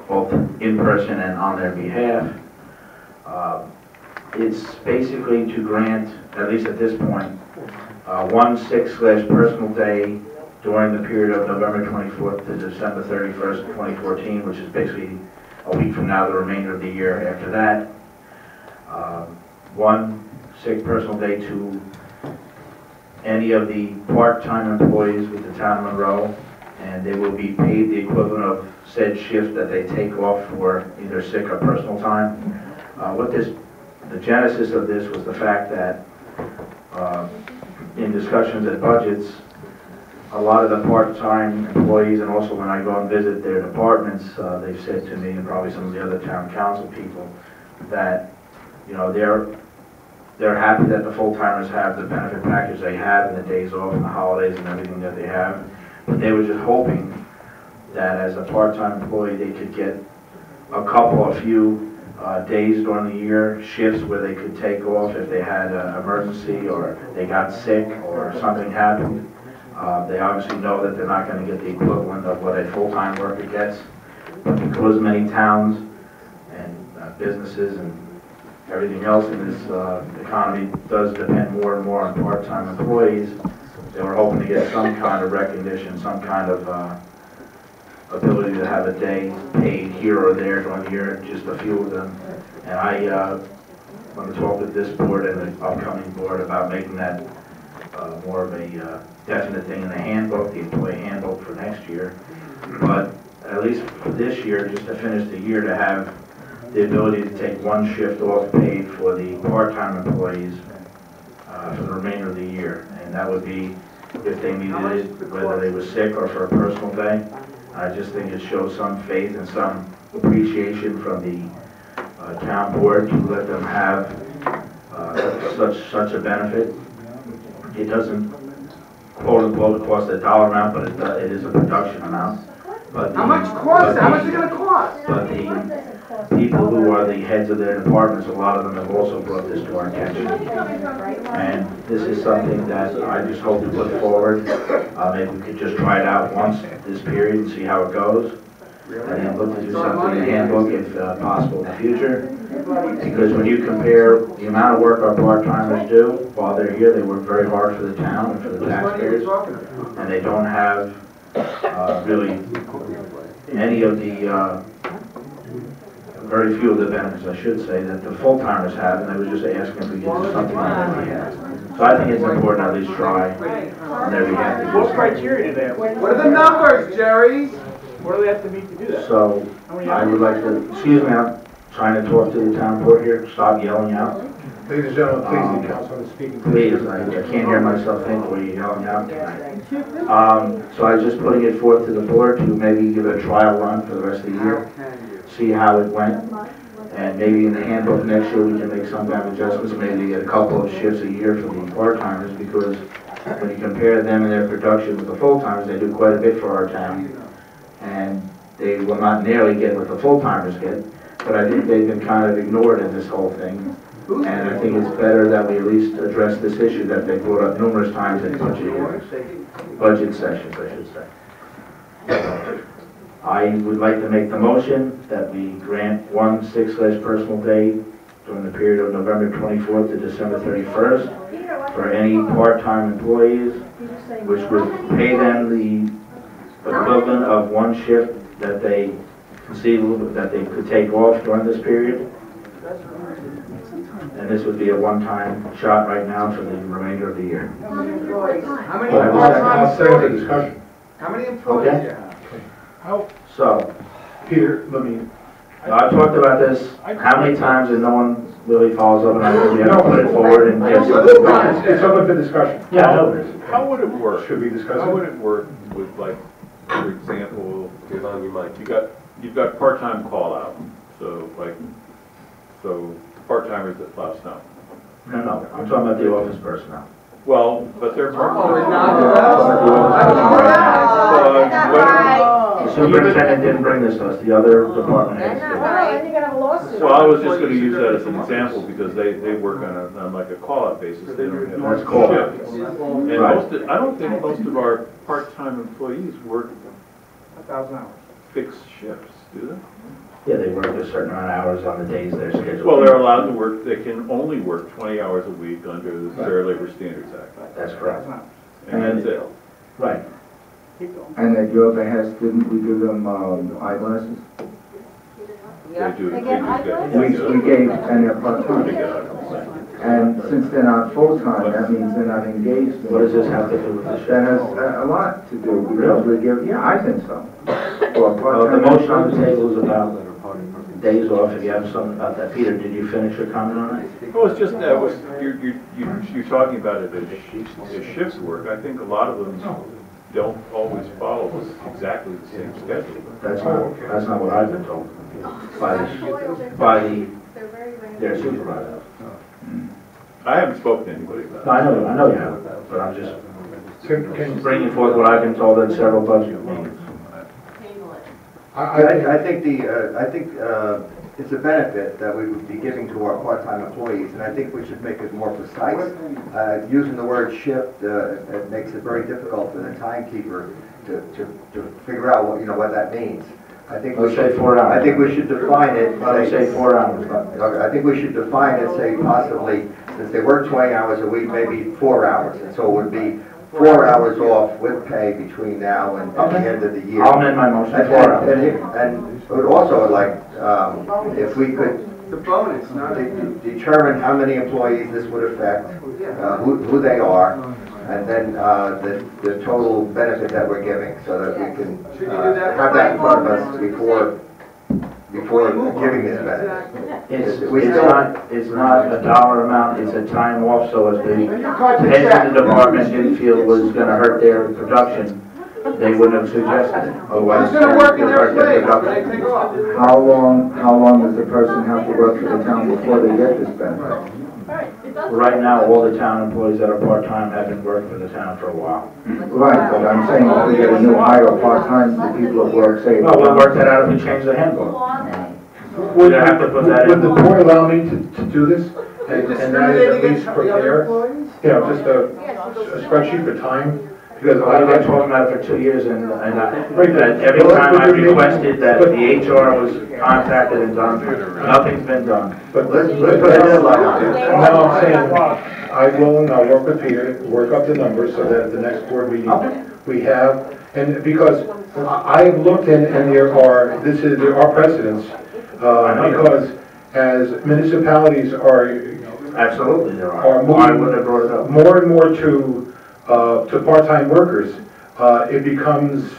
both in person and on their behalf. It's basically to grant, at least at this point, one sick/personal day during the period of November 24th to December 31st, 2014, which is basically a week from now, the remainder of the year after that. One sick personal day to any of the part-time employees with the town of Monroe, and they will be paid the equivalent of said shift that they take off for either sick or personal time. The genesis of this was the fact that in discussions at budgets, a lot of the part-time employees, and also when I go and visit their departments, they've said to me, and probably some of the other town council people, that, you know, they're happy that the full-timers have the benefit package they have and the days off and the holidays and everything that they have, but they were just hoping that as a part-time employee they could get a few days during the year, shifts where they could take off if they had an emergency or they got sick or something happened. They obviously know that they're not going to get the equivalent of what a full-time worker gets, but because many towns and businesses and everything else in this economy does depend more and more on part-time employees, they were hoping to get some kind of recognition, some kind of ability to have a day paid here or there during the year, just a few of them. And I want to talk with this board and the upcoming board about making that more of a definite thing in the handbook, the employee handbook for next year. But at least for this year, just to finish the year, to have the ability to take one shift off paid for the part-time employees for the remainder of the year. And that would be if they needed it, whether they were sick or for a personal day. I just think it shows some faith and some appreciation from the town board to let them have such a benefit. It doesn't quote unquote cost a dollar amount, but it is a production amount. But How much cost? How much is it going to cost? But the people who are the heads of their departments, a lot of them have also brought this to our attention. And this is something that I just hope to put forward. Maybe we could just try it out once this period and see how it goes. And then look to do something in the handbook if possible in the future. Because when you compare the amount of work our part-timers do while they're here, they work very hard for the town and for the taxpayers. And they don't have really any of the, very few of the benefits, I should say, that the full-timers have, and they were just asking if we could do something on their behalf. So I think it's important to at least try on their behalf. What criteria do they have? What are the numbers, Jerry? What do they have to meet to do that? So I would like to, excuse me, I'm trying to talk to the town board here, stop yelling out. Ladies and gentlemen, please, the councilman is speaking. Please, I can't hear myself think while you're yelling out tonight. So I was just putting it forth to the board to maybe give a trial run for the rest of the year, see how it went, and maybe in the handbook next year we can make some kind of adjustments, maybe get a couple of shifts a year for the part-timers, because when you compare them and their production with the full-timers, they do quite a bit for our town, and they will not nearly get what the full-timers get, but I think they've been kind of ignored in this whole thing. And I think it's better that we at least address this issue that they brought up numerous times in budget sessions, I should say. I would like to make the motion that we grant one sick/personal day during the period of November 24th to December 31st for any part-time employees, which would pay them the equivalent of one shift that they could take off during this period. And this would be a one-time shot right now for the remainder of the year. How many employees? How many I'll second the discussion. How many employees Okay. do you have? So, Peter, let me. I've talked about this how many times and no one really follows up, and I think we have to put it forward and get something. It's open for discussion. Yeah, no. How would it work? Should we discuss How would it? it work with, like, for example, Get on your mind. you've got part-time call-out, so part-timers that plow snow. No, I'm talking about the office personnel. Well, but they're part-time. The superintendent didn't bring this to us, the other department heads did. Then you're gonna have a lawsuit. Well, I was just gonna use that as an example, because they work on like a call-out basis, they don't have. That's call-out. shifts. And I don't think most of our part-time employees work 1,000 hours. fixed shifts, do they? Yeah, they work a certain amount of hours on the days they're scheduled. Well, they're allowed to work, they can only work 20 hours a week under the Fair Labor Standards Act. That's correct. And that's it. Right. And at your behest, didn't we give them eyeglasses? They do, They get We gave, and they're part-time. And since they're not full-time, that means they're not engaged. What does this have to do with the That shift? has a lot to do, because we give, yeah, I think so. For The part-time motion on the employees. table is about days off. If you have something about that, Peter, did you finish your comment on it? Well, it's just that you're talking about it as shift work. I think a lot of them don't always follow exactly the same schedule. That's not what I've been told by their supervisor. I haven't spoken to anybody about it. No, I know you haven't, but I'm just Can- bringing forth what I've been told at several budget meetings. I think it's a benefit that we would be giving to our part-time employees, and I think we should make it more precise. Using the word shift, it makes it very difficult for the timekeeper to figure out what that means. I think we Let's say should, 4 hours. I think we should define it. Let's say 4 hours. I think we should define it, say possibly, since they work 20 hours a week, maybe 4 hours. And so it would be 4 hours off with pay between now and the end of the year. I'll amend my motion to 4 hours. And I would also like, if we could determine how many employees this would affect, who they are, and then the total benefit that we're giving, so that we can have that in front of us before giving this benefit. It's not a dollar amount, it's a time off, so as the heads of the department didn't feel it was gonna hurt their production, they wouldn't have suggested it. Otherwise, it's gonna hurt their production. How long does the person have to work for the town before they get this benefit? Right now, all the town employees that are part-time have been working for the town for a while. Right, but I'm saying if we get a new hire part-time, the people that work, say. Well, we'll work that out if we change the handbook. We're gonna have to put that Would in. the board allow me to do this? And that is at least prepare, just a spreadsheet for time? Because I've been talking about it for 2 years, and every time I requested that the HR was contacted and done, nothing's been done. But let's put a deadline on it. No, I'm saying, I will, and I'll work with Peter, work up the numbers so that at the next board meeting, we have, and because I've looked in, and there are precedents, because as municipalities are Absolutely, there are are. moving I wouldn't have brought it up. more and more to part-time workers, it becomes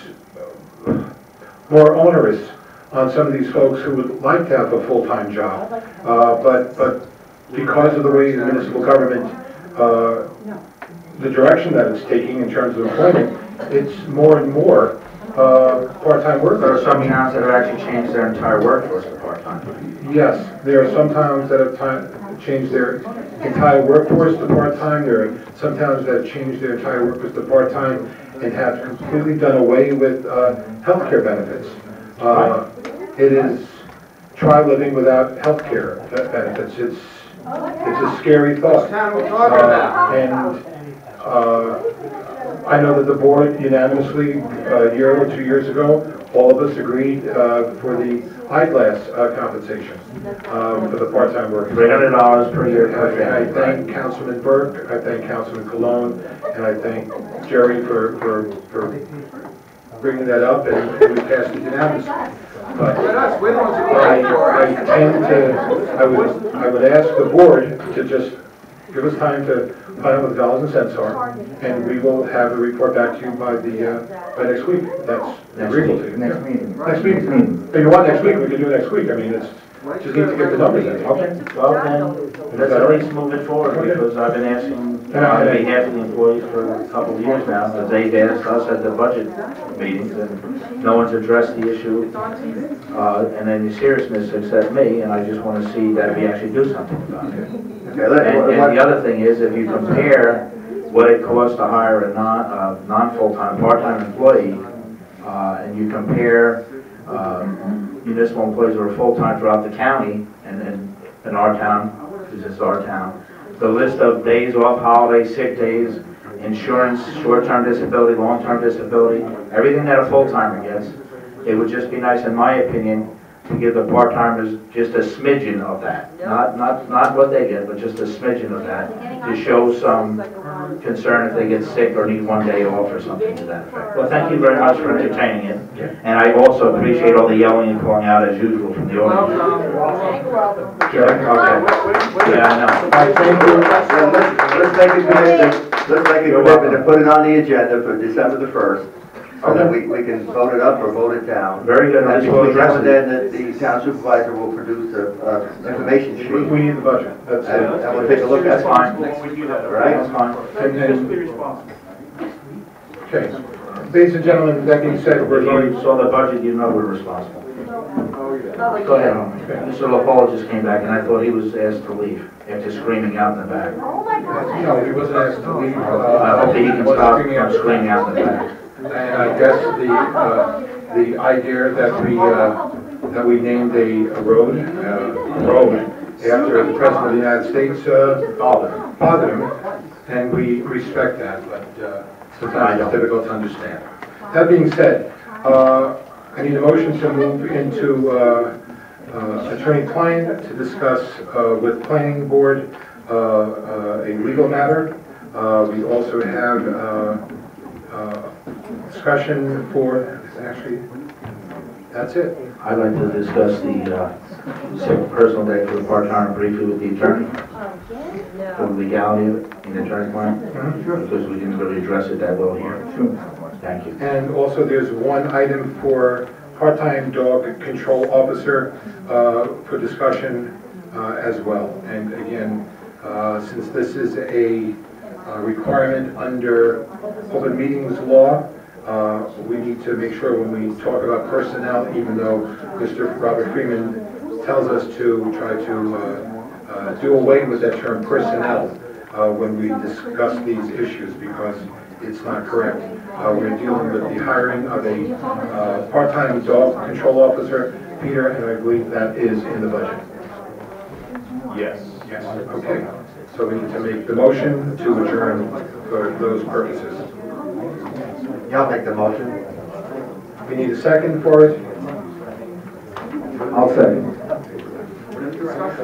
more onerous on some of these folks who would like to have a full-time job. But because of the way the municipal government, the direction that it's taking in terms of employment, it's more and more part-time workers. There are some towns that have actually changed their entire workforce to part-time. Yes, there are some towns that have changed their entire workforce to part-time. There are some towns that have changed their entire workforce to part-time and have completely done away with healthcare benefits. It is try living without healthcare benefits. It's a scary thought. I know that the board unanimously, a year or 2 years ago, all of us agreed for the eyeglass compensation for the part-time workers. $300 per year per family. I thank Councilman Burke, I thank Councilman Cologne, and I thank Jerry for bringing that up, and we passed it unanimously. But I would ask the board to just give us time to find out what the dollars and cents are, and we will have a report back to you by next week. That's agreeable to you. Next meeting. Next meeting. If you want next week, we can do it next week. I mean, just need to get the numbers in. Okay, well then, let's at least move it forward, because I've been asking on behalf of the employees for a couple of years now, that they've asked us at the budget meetings, and no one's addressed the issue, and any seriousness except me, and I just want to see that we actually do something about it. And the other thing is, if you compare what it costs to hire a non-full-time, part-time employee, and you compare municipal employees who are full-time throughout the county, and in our town, because it's our town, the list of days off, holidays, sick days, insurance, short-term disability, long-term disability, everything that a full-timer gets, it would just be nice, in my opinion, to give the part-timers just a smidgen of that. Not what they get, but just a smidgen of that, to show some concern if they get sick or need one day off or something to that effect. Well, thank you very much for entertaining it. And I also appreciate all the yelling and calling out as usual from the audience. Sure, okay. Yeah, I know. All right, thank you. Let's make a commitment to put it on the agenda for December the 1st, so that we can vote it up or vote it down. Very good. And We'll address it. then the town supervisor will produce a information sheet, We need the budget, that's it. and we'll take a look at That's it. fine. Right? That's fine. And then, okay, ladies and gentlemen, that being said, we're If going, you saw the budget, you know we're responsible. Go ahead. Mr. LaPola just came back, and I thought he was asked to leave after screaming out in the back. no, he wasn't asked to leave. I hope that he can stop from screaming out in the back. And I guess the idea that we named a road after the President of the United States bothered him, and we respect that, but sometimes it's difficult to understand. That being said, I need a motion to move into attorney-client to discuss with planning board a legal matter. We also have discussion for, actually, that's it. I'd like to discuss the sick personal day for the part-time briefly with the attorney, for the legality of it in the attorney-client, because we didn't really address it that well here. Thank you. And also, there's one item for part-time dog control officer for discussion as well. And again, since this is a requirement under open meetings law, we need to make sure when we talk about personnel, even though Mr. Robert Freeman tells us to try to do away with that term personnel when we discuss these issues, because it's not correct. We're dealing with the hiring of a part-time dog control officer, Peter, and I believe that is in the budget. Yes. Yes, okay. So we need to make the motion to adjourn for those purposes. Y'all make the motion. We need a second for it. I'll second.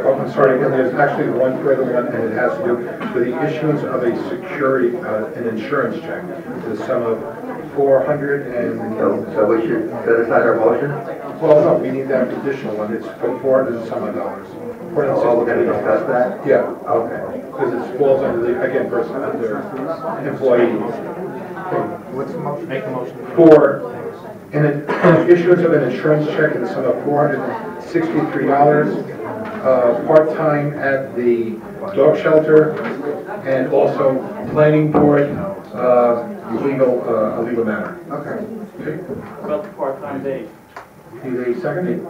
Oh, I'm sorry, and there's actually one further one, and it has to do with the issuance of a security, an insurance check to the sum of 400 and... So we should set aside our motion? Well, no, we need that additional one. It's for 400 and some odd dollars. Oh, we're going to discuss that? Yeah, Okay. because it falls under the, again, person, under employee. What's the motion? Make the motion. For an issuance of an insurance check in the sum of $463, part-time at the dog shelter, and also planning board, a legal matter. Okay. About the part-time days. Need a second?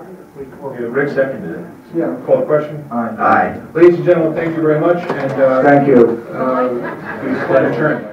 Rick seconded it. Yeah. Call the question? Aye. Ladies and gentlemen, thank you very much, and Thank you. we stand adjourned.